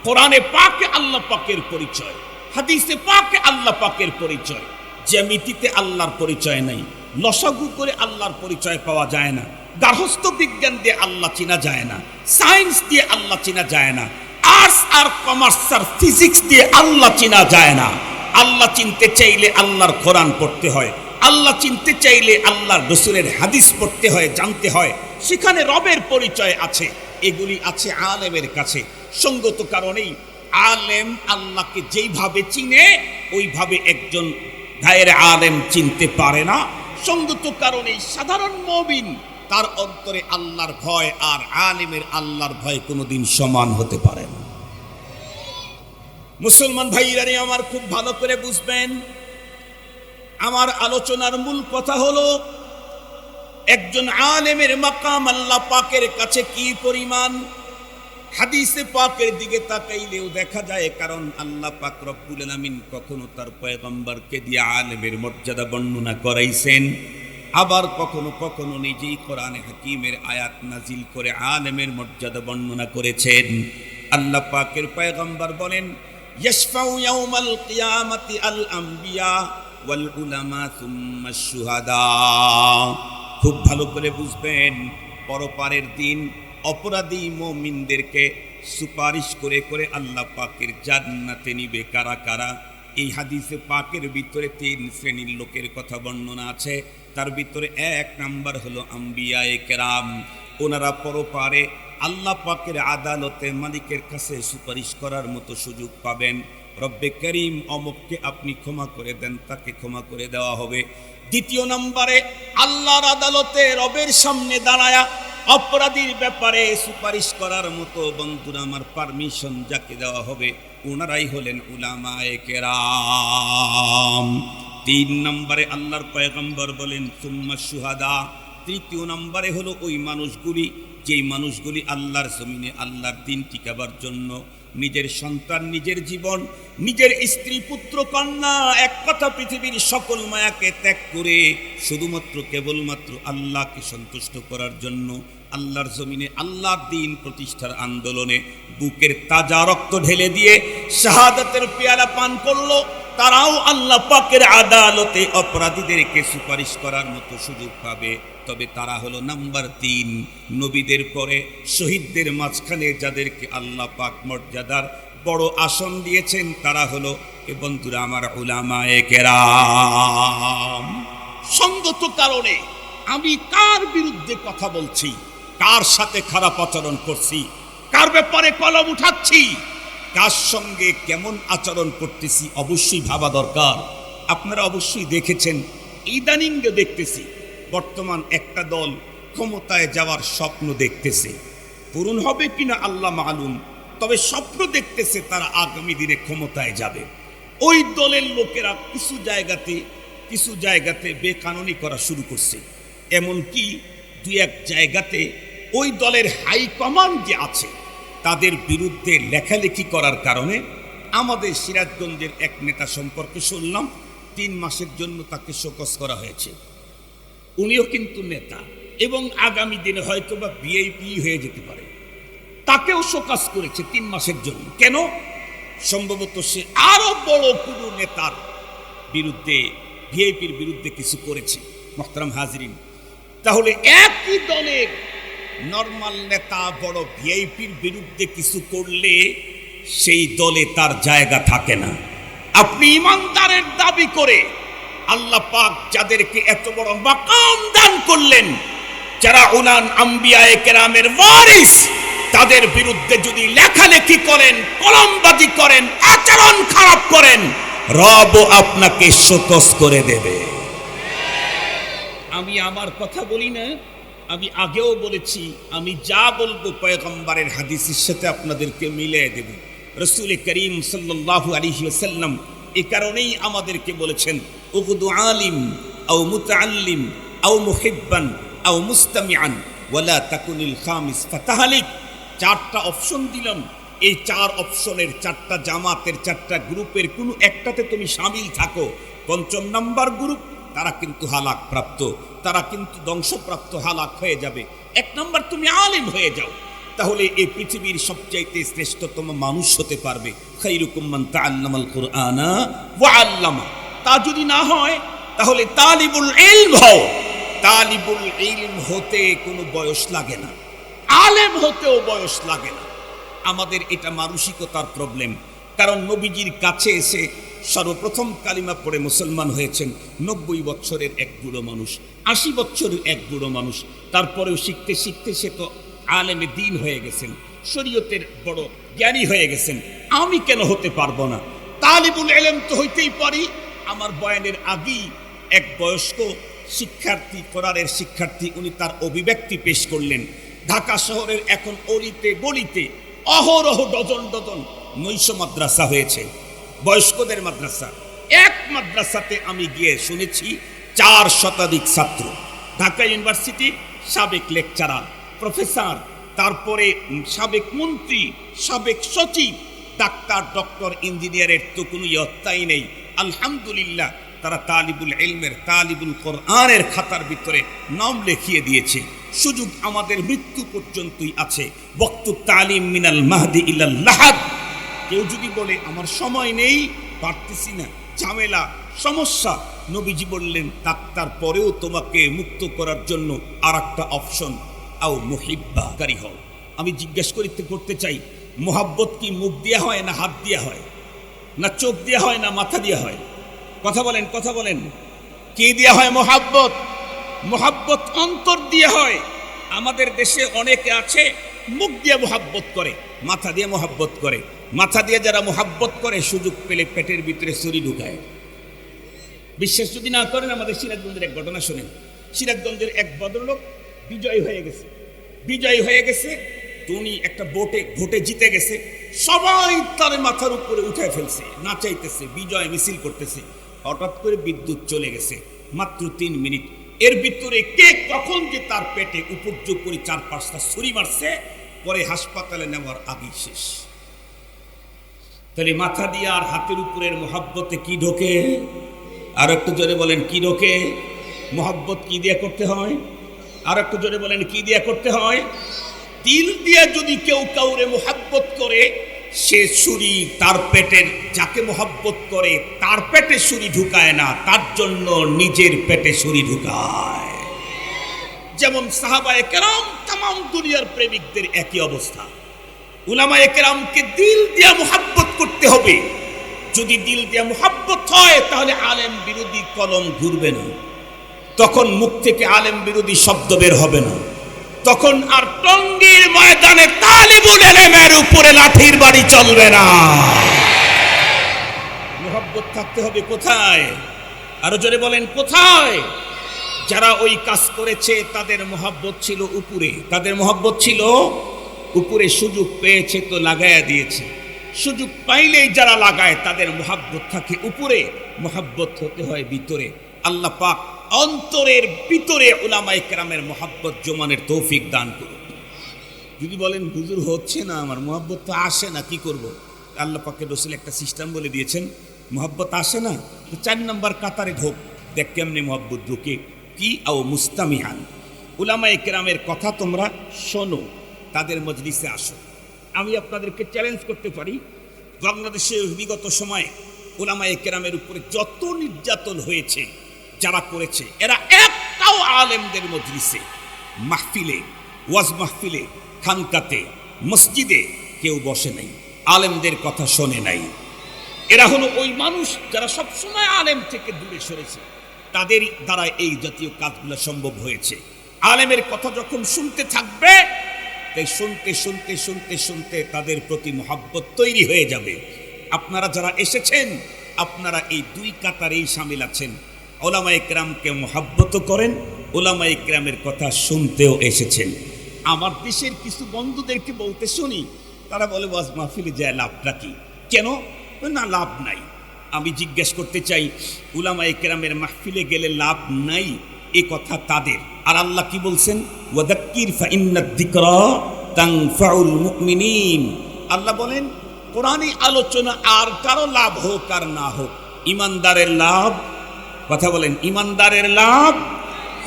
Speaker 1: কোরআনে পাকে আল্লাহ পাকের পরিচয়, হাদিসে পাকে আল্লাহ পাকের পরিচয়। জ্যামিতিতে আল্লাহর পরিচয় নাই, লসাগু করে আল্লাহর পরিচয় পাওয়া যায় না, গার্হস্থ্য বিজ্ঞান দিয়ে আল্লাহ চেনা যায় না, সায়েন্স দিয়ে আল্লাহ চেনা যায় না, আর আর্টস আর কমার্স আর ফিজিক্স দিয়ে আল্লাহ চিনা যায় না। আল্লাহ চিনতে চাইলে আল্লাহর কোরআন পড়তে হয়, আল্লাহ চিনতে চাইলে আল্লাহর রাসূলের হাদিস পড়তে হয়, জানতে হয়। সেখানে রবের পরিচয় আছে, এগুলি আছে আলেমের কাছে। সঙ্গত কারণেই আলেম আল্লাহকে যেইভাবে চিনে ওইভাবে একজন গায়ের আলেম চিনতে পারে না। সঙ্গত কারণেই সাধারণ মুমিন তার অন্তরে আল্লাহর ভয় আর আলেমের আল্লাহর ভয় কোনোদিন সমান হতে পারে না। মুসলমান ভাইরা আমার খুব ভালো করে বুঝবেন, আমার আলোচনার মূল কথা হলো একজন আলেমের মাকাম আল্লাহ পাকের কাছে কি পরিমাণ। হাদিসে পাকের দিকে তাকাইলেও দেখা যায়, কারণ আল্লাহ পাক রব্বুল আলামিন কখনো তার পয়গম্বরকে দিয়ে আলেমের মর্যাদা বর্ণনা করাইছেন, আবার কখনো কখনো নিজেই কোরআনে হাকিমের আয়াত নাজিল করে আলেমের মর্যাদা বর্ণনা করেছেন। আল্লাহ পাকের পয়গম্বর বলেন, ইয়াশফাউ ইয়াউমাল কিয়ামাতি আল আম্বিয়া ওয়াল উলামা সুম্মা শুহাদা। খুব ভালো করে বুঝবেন, পরপারের দিন অপরাধী মুমিনদেরকে সুপারিশ করে করে আল্লাহ পাকের জান্নাতে নিবে কারা কারা। এই হাদিসে পাকের ভিতরে 3 শ্রেণীর লোকের কথা বর্ণনা আছে। তার ভিতরে 1 নাম্বার হলো আম্বিয়ায়ে কেরাম। ওনারা পরপারে আল্লাহ পাকের আদালতে মালিকের কাছে সুপারিশ করার মতো সুযোগ পাবেন। রব্বে করিম অমুককে আপনি ক্ষমা করে দেন, তাকে ক্ষমা করে দেওয়া হবে। 2 নম্বরে আল্লাহর আদালতে রবের সামনে দাঁড়ায়া অপরাধীর ব্যাপারে সুপারিশ করার মতো বন্ধুরা আমার পারমিশন যাকে দেওয়া হবে ওনারাই হলেন উলামায়ে কেরাম। 3 নম্বরে আল্লাহর পয়গম্বর বলেন সুম্মা শুহাদা। 3 নম্বরে হলো ওই মানুষগুলি, যেই মানুষগুলি আল্লাহর জমিনে আল্লাহর দ্বীন টিকাবার জন্য নিজের সন্তান, নিজের জীবন, নিজের স্ত্রী, পুত্র, কন্যা, এক কথা পৃথিবীর সকল মায়াকে ত্যাগ করে শুধুমাত্র কেবলমাত্র আল্লাহকে সন্তুষ্ট করার জন্য আল্লাহর জমিনে আল্লাহর দ্বীন প্রতিষ্ঠার আন্দোলনে বুকের তাজা রক্ত ঢেলে দিয়ে শাহাদাতের পেয়ালা পান করলো, তারাও আল্লাহ পাকের আদালতে অপরাধীদেরকে সুপারিশ করার মতো সুযোগ পাবে। তবে তারা হলো নাম্বার 3, নবীদের পরে শহীদদের মাঝখানে যাদেরকে আল্লাহ পাক মর্যাদার বড় আসন দিয়েছেন, তারা হলো এ বন্ধুরা আমার উলামায়ে কেরাম। সঙ্গত কারণে আমি কার বিরুদ্ধে কথা বলছি, কার সাথে খারাপ আচরণ করছি, কার ব্যাপারে কলম উঠাচ্ছি, কার সঙ্গে কেমন আচরণ করতেছি অবশ্যই ভাবা দরকার। আপনারা অবশ্যই দেখেছেন, ইদানিং দেখতেছি বর্তমান একটা দল ক্ষমতায় যাওয়ার স্বপ্ন দেখতেছে। পূরণ হবে কিনা আল্লাহ মালুম, তবে স্বপ্ন দেখতেছে তারা আগামী দিনে ক্ষমতায় যাবে। ওই দলের লোকেরা কিছু জায়গাতে বেকানুনি করা শুরু করছে। এমনকি 2-1 জায়গাতে ওই দলের হাইকমান্ড যে আছে তাদের বিরুদ্ধে লেখালেখি করার কারণে আমাদের সিরাজগঞ্জের এক নেতা সম্পর্কে শুনলাম 3 মাসের জন্য তাকে শোকজ করা হয়েছে। উনিও কিন্তু নেতা এবং আগামী দিনে হয়তো বা ভিআইপি হয়ে যেতে পারে, তাকেও শোকজ করেছে 3 মাসের জন্য। কেন? সম্ভবত সে আরো বড় কোনো নেতার বিরুদ্ধে, ভিআইপির বিরুদ্ধে কিছু করেছে। মুহতারাম হাজরিন, তাহলে একই দলের নরমাল নেতা বড় ভিআইপির বিরুদ্ধে কিছু করলে সেই দলে তার জায়গা থাকে না। আপনি ইমানদারের দাবি করে আল্লাহ পাক যাদেরকে এত বড় মাকাম দান করলেন, যারা উলান আম্বিয়ায়ে কেরামের ওয়ারিস, তাদের বিরুদ্ধে যদি লেখালেখি করেন, কলমবাজি করেন, আচরণ খারাপ করেন, রব আপনাকে শোকজ করে দেবে। আমি আমার কথা বলি না, আমি আগেও বলেছি, আমি যা বলবো পয়গম্বরের হাদিসের সাথে আপনাদেরকে মিলিয়ে দেব। রাসূল করিম সাল্লাল্লাহু আলাইহি ওয়াসাল্লাম এই কারণেই আমাদেরকে বলেছেন, উগদু আলিম আও মুতাআল্লিম আও মুহিব্বান আও মুস্তামিআন ওয়ালা তাকুনিল খামিস ফাতাহালিক। 4টা অপশন দিলাম, এই 4 অপশনের 4টা জামাতের 4টা গ্রুপের কোনো একটাতে তুমি শামিল থাকো। 5ম নাম্বার গ্রুপ, তারা কিন্তু হালাক প্রাপ্ত, তারা কিন্তু ধ্বংসপ্রাপ্ত, হালাক হয়ে যাবে। 1 নাম্বার তুমি আলিম হয়ে যাও, তাহলে এই পৃথিবীর সবচাইতে শ্রেষ্ঠতম মানুষ হতে পারবে। খায়রুকুম মান তাআল্লামাল কুরআনা ওয়া আল্লামা। তা যদি না হয় তাহলে তালিবুল ইলম হও। তালিবুল ইলম হতে কোনো বয়স লাগে না, আলেম হতেও বয়স লাগে না। আমাদের এটা মানসিকতার প্রবলেম। কারণ নবীজির কাছে এসে সর্বপ্রথম কালিমা পড়ে মুসলমান হয়েছেন 90 বছরের এক বুড়ো মানুষ, 80 বছরের এক বুড়ো মানুষ। তারপরেও শিখতে শিখতে সে তো আলেমে দ্বীন হয়ে গেছেন, শরীয়তের বড় জ্ঞানী হয়ে গেছেন। আমি কেন হতে পারবো না? তালিবুল ইলম তো হইতেই পারি। আমার বয়ানের আগেই এক বয়স্ক শিক্ষার্থী, কোরআনের শিক্ষার্থী, উনি তার অভিব্যক্তি পেশ করলেন। ঢাকা শহরের এখন অলিতে গলিতে অহরহ ডজন ডজন নৈশ মাদ্রাসা হয়েছে, বয়স্কদের মাদ্রাসা। এক মাদ্রাসাতে আমি গিয়ে শুনেছি 4 শতাধিক ছাত্র। ঢাকা ইউনিভার্সিটির সাবেক লেকচারার, প্রফেসর, তারপরে সাবেক মন্ত্রী, সাবেক সচিব, ডাক্তার, ডক্টর, ইঞ্জিনিয়ারের তো কোনো ইয়ত্তাই নেই। আলহামদুলিল্লাহ, তারা তালিবুল ইলমের, তালিবুল কোরআনের খাতার ভিতরে নাম লিখিয়ে দিয়েছে। সুযোগ আমাদের মৃত্যু পর্যন্তই আছে। ওয়াক্তু তালিম মিনাল মাহদি ইলাল লাহাদ। কেউ যদি বলে আমার সময় নেই, পারতেছি না, ঝামেলা, সমস্যা, নবীজি বললেন ডাক্তার পরেও তোমাকে মুক্ত করার জন্য আর একটা অপশন, আও মুহিব্বাকারী হও। আমি জিজ্ঞেস করতে চাই, মোহাব্বত কি মুখ দিয়া হয়, না হাত দিয়া হয়, না চোখ দিয়া হয়, না মাথা দিয়া হয়? কথা বলেন, কথা বলেন। কি দিয়া হয় মোহাব্বত? মোহাব্বত অন্তর দিয়ে হয়। আমাদের দেশে অনেকে আছে মুখ দিয়ে মোহাব্বত করে, মাথা দিয়ে মোহাব্বত করে। মাথা দিয়ে যারা মোহাব্বত করে সুযোগ পেলে পেটের ভিতরে ছুরি ঢুকায়। বিশ্বাস যদি না করেন, আমাদের সিরাজগঞ্জের এক ঘটনা শোনেন। সিরাজগঞ্জের এক ভদ্রলোক বিজয়ী হয়ে গেছে। উনি একটা ভোটে জিতে গেছে। সবাই তার মাথার উপরে উঠে ফেলছে, নাচাইতেছে, বিজয় মিছিল করতেছে। হঠাৎ করে বিদ্যুৎ চলে গেছে, মাত্র 3 মিনিট। এর ভিতরে কে কখন যে তার পেটে উপযোগ করে 4-5টা ছুরি মারছে, পরে হাসপাতালে নেওয়ার আগেই শেষ। তাহলে মাথা দিয়ে আর হাতের উপরের মোহাব্বতে কি ঢোকে? আর একটু জোরে বলেন, কি ঢোকে? মোহাব্বত কি দিয়ে করতে হয়? আর একটু জোরে বলেন, কি দিয়ে করতে হয়? দিল দিয়ে যদি কেউ কাউরে মোহাব্বত করে, সে ছুরি তার পেটের, যাকে মোহাব্বত করে তার পেটে ছুরি ঢুকায় না, তার জন্য নিজের পেটে ছুরি ঢুকায়। যেমন সাহাবায়ে কেরাম, তামাম দুনিয়ার প্রেমিকদের একই অবস্থা। উলামায়ে কেরামকে দিল দিয়ে মোহাব্বত করতে হবে। যদি দিল দিয়ে মোহাব্বত হয়, তাহলে আলেম বিরোধী কলম ঘুরবে না, তখন মুখ থেকে আলেম বিরোধী শব্দ বের হবে না, তখন আর টঙ্গীর ময়দানে তালিবুল ইলমের উপরে লাঠির বাড়ি চলবে না। মোহাব্বত থাকতে হবে কোথায়? আরো জোরে বলেন, কোথায়? যারা ওই কাজ করেছে তাদের মোহাব্বত ছিল উপরে, তাদের মোহাব্বত ছিল উপরে। সুযোগ পেয়েছে তো লাগায়া দিয়েছে। সুযোগ পাইলেই যারা লাগায় তাদের মোহাব্বত থাকে উপরে, মোহাব্বত হতে হয় ভিতরে। আল্লাহ পাক অন্তরের ভিতরে উলামায়ে কেরামের মোহাব্বত জমানের তৌফিক দান করুন। যদি বলেন হুজুর হচ্ছে না, আমার মোহাব্বত তো আসে না, কি করব? আল্লাহ পাকের রাসূল একটা সিস্টেম বলে দিয়েছেন, মোহাব্বত আসে না তো 4 নম্বর কাতারে ঢোক, দেখ কেমনে মোহাব্বত ঢুকে। কি? আও মুস্তামিহান, উলামায়ে কেরামের কথা তোমরা শোনো, তাদের মজলিসে আসো। আমি আপনাদেরকে চ্যালেঞ্জ করতে পারি, বাংলাদেশে বিগত সময়ে উলামায়ে কেরামের উপরে যত নির্যাতন হয়েছে, যারা করেছে, এরা একটাও আলেমদের মজলিসে, মাহফিলে, ওয়াজ মাহফিলে, খানকাতে, মসজিদে কেউ বসে নাই, আলেমদের কথা শোনে নাই। এরা হলো ওই মানুষ যারা সবসময় আলেম থেকে দূরে সরেছে, তাদের দ্বারা এই জাতীয় কাজগুলো সম্ভব হয়েছে। আলেমের কথা যখন শুনতে থাকবে, তাই শুনতে শুনতে শুনতে শুনতে তাদের প্রতি মোহাব্বত তৈরি হয়ে যাবে। আপনারা যারা এসেছেন, আপনারা এই 2 কাতারেই শামিল আছেন। উলামায়ে কেরামকে মোহাব্বত করেন, উলামায়ে কেরামের কথা শুনতেও এসেছেন। আমার দেশের কিছু বন্ধুদেরকে বলতে শুনি, তারা বলে ওয়াজ মাহফিলে যায় লাভটা কি? কেন না লাভ নাই? আমি জিজ্ঞেস করতে চাই, উলামায়ে কেরামের মাহফিলে গেলে লাভ নাই এ কথা তাদের। আর আল্লাহ কি বলছেন? ওয়াদাক্কির ফাইন্নাদ যিকরা তানফাউল মুমিনিন। আল্লাহ বলেন কোরআনী আলোচনা আর কারো লাভ হোক আর না হোক, ইমানদারের লাভ, কথা বলেন, ইমানদারের লাভ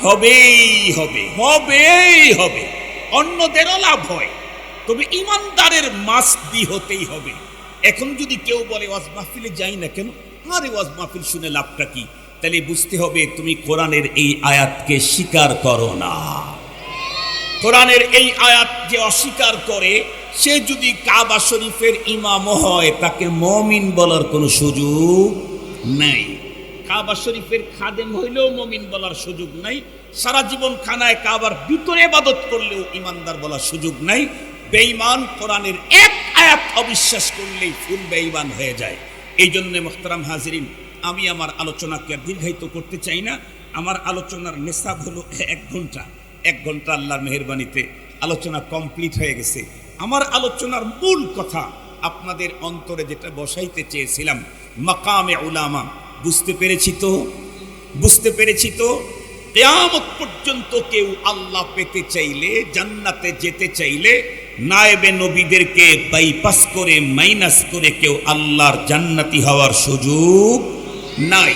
Speaker 1: হবেই হবে, হবেই হবে। অন্যদেরও লাভ হয়, তবে ইমানদারের মাসদি হতেই হবে। এখন যদি কেউ বলে ওয়াজ মাহফিলে যাই না কেন, আরে ওয়াজ মাহফিল শুনে লাভটা কি? তাহলে বুঝতে হবে তুমি কোরআনের এই আয়াতকে স্বীকার করো না। কোরআনের এই আয়াত যে অস্বীকার করে, সে যদি কাবা শরীফের ইমামও হয় তাকে মুমিন বলার কোনো সুযোগ নাই। কাবা শরীফের খাদেম হইলেও মুমিন বলার সুযোগ নাই। সারা জীবন খানায় কাবার ভিতরে ইবাদত করলেও ইমানদার বলার সুযোগ নাই। বেঈমান কোরআনের এক আয়াত অবিশ্বাস করলেই ফুল বেঈমান হয়ে যায়। এই জন্য মুহতারাম হাজিরিন, আমি আমার আলোচনাকে আর দীর্ঘায়িত করতে চাই না। আমার আলোচনার নেশাব হলো 1 ঘন্টা। 1 ঘন্টা আল্লাহর মেহেরবানিতে আলোচনা কমপ্লিট হয়ে গেছে। আমার আলোচনার মূল কথা আপনাদের অন্তরে যেটা বসাইতে চেয়েছিলাম, মাকামে উলামা। বুঝতে পেরেছি তো? বুঝতে পেরেছি তো? কিয়ামত পর্যন্ত কেউ আল্লাহ পেতে চাইলে, জান্নাতে যেতে চাইলে নায়েবে নবীদেরকে বাইপাস করে, মাইনাস করে কেউ আল্লাহর জান্নাতি হওয়ার সুযোগ নাই।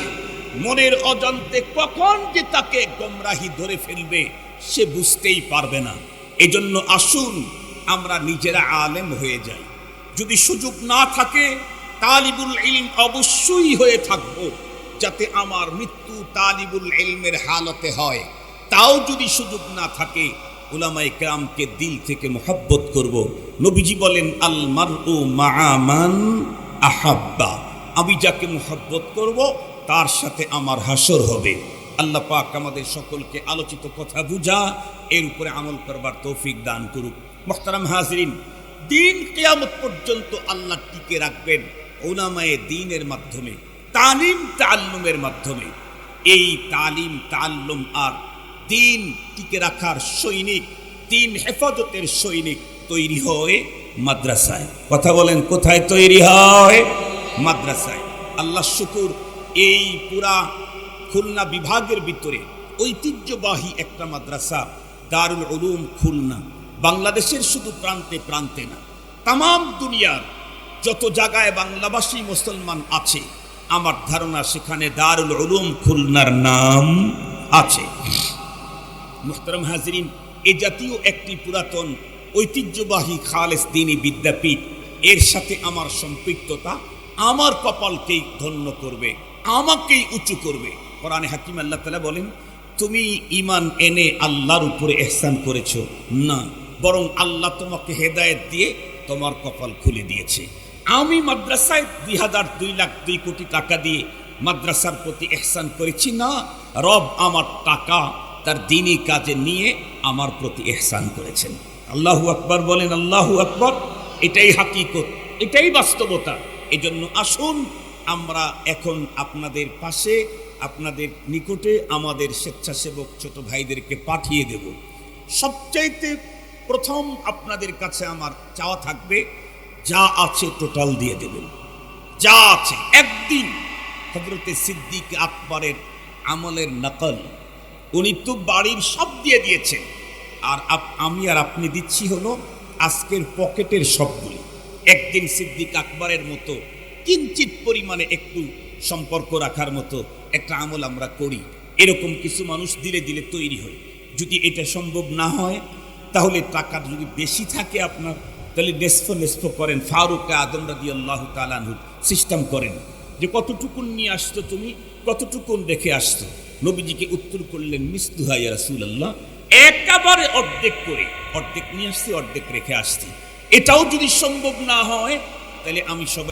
Speaker 1: মনের অজান্তে কখন যে তাকে গোমরাহি ধরে ফেলবে সে বুঝতেই পারবে না। এজন্য আসুন আমরা নিজেরা আলেম হয়ে যাই। যদি সুযোগ না থাকে তালিবুল ইলম অবশ্যই হয়ে থাকবো, যাতে আমার মৃত্যু তালিবুল ইলমের হালতে হয়। তাও যদি সুযোগ না থাকে উলামায়ে কেরামকে দিল থেকে মহব্বত করব। নবীজি বলেন আল মারউ মাআ মান আহাব্বা, আমি যাকে মহব্বত করব তার সাথে আমার হাসর হবে। আল্লাহ পাক আমাদের সকলকে আলোচিত কথা বুঝা এর উপরে আমল করবার তৌফিক দান করুক। মুহতারাম হাজিরিন, দিন কিয়ামত পর্যন্ত আল্লাহ টিকে রাখবেন উলামায়ে দ্বীনের মাধ্যমে, তালিম তাআল্লুমের মাধ্যমে। এই তালিম তাআল্লুম আর দিন টিকে রাখার সৈনিক, দিন হেফাজতের সৈনিক তৈরি হয় মাদ্রাসায়। কথা বলেন, কোথায় তৈরি হয়? মাদ্রাসায়। আল্লাহ শুকুর, এই পুরা খুলনা বিভাগের ভিতরে ঐতিহ্যবাহী একটা মাদ্রাসা দারুল উলুম খুলনা। বাংলাদেশের শুধু প্রান্তে প্রান্তে না, তামাম দুনিয়ার যত জায়গায় বাংলাভাষী মুসলমান আছে, আমার ধারণা সেখানে দারুল উলুম খুলনার নাম আছে। মুহতারাম হাজিরিন, এ জাতীয় একটি পুরাতন ঐতিহ্যবাহী খালেস দ্বীনি বিদ্যাপীঠ, এর সাথে আমার সম্পৃক্ততা আমার কপালকেই ধন্য করবে, আমাকেই উঁচু করবে। কোরআনে হাকিম আল্লাহ তাআলা বলেন, তুমি ঈমান এনে আল্লাহর উপরে ইহসান করেছো না, বরং আল্লাহ তোমাকে হেদায়েত দিয়ে তোমার কপাল খুলে দিয়েছে। আমি মাদ্রাসায় 2 লাখ 2 কোটি টাকা দিয়ে মাদ্রাসার প্রতি ইহসান করেছি না, রব আমার টাকা তার দ্বীনি কাজে নিয়ে আমার প্রতি ইহসান করেছেন। আল্লাহু আকবার বলেন, আল্লাহু আকবার। এটাই হাকিকত, এটাই বাস্তবতা। এজন্য আসুন আমরা এখন আপনাদের পাশে, আপনাদের নিকটে আমাদের স্বেচ্ছাসেবক ছোট ভাইদেরকে পাঠিয়ে দেব। সবচাইতে প্রথম আপনাদের কাছে আমার চাওয়া থাকবে, যা আছে টোটাল দিয়ে দেবেন, যা আছে। একদিন হযরতে সিদ্দিক আকবরের আমলের নকল, উনি তো বাড়ির সব দিয়ে দিয়েছেন, আর আমি আর আপনি দিচ্ছি হলো আজকের পকেটের সবগুলি। একদিন সিদ্দিক আকবরের মতো কিঞ্চিত পরিমাণে একটু সম্পর্ক রাখার মতো একটা আমল আমরা করি, এরকম কিছু মানুষ ধীরে ধীরে তৈরি হয়। যদি এটা সম্ভব না হয় তাহলে টাকা যদি বেশি থাকে আপনার, তাহলে নেসফ করেন। ফারুক আদম রাদিয়াল্লাহু তাআলা আনহু সিস্টেম করেন যে কতটুকুন নিয়ে আসতো তুমি, কতটুকুন রেখে আসতো। নবীজিকে উত্তর করলেন, মিসলুহা ইয়া রাসূলুল্লাহ, একেবারে অর্ধেক করে, অর্ধেক নিয়ে আসছি, অর্ধেক রেখে আসছি। এটাও যদি সম্ভব না হয় তাহলে আমি সবাই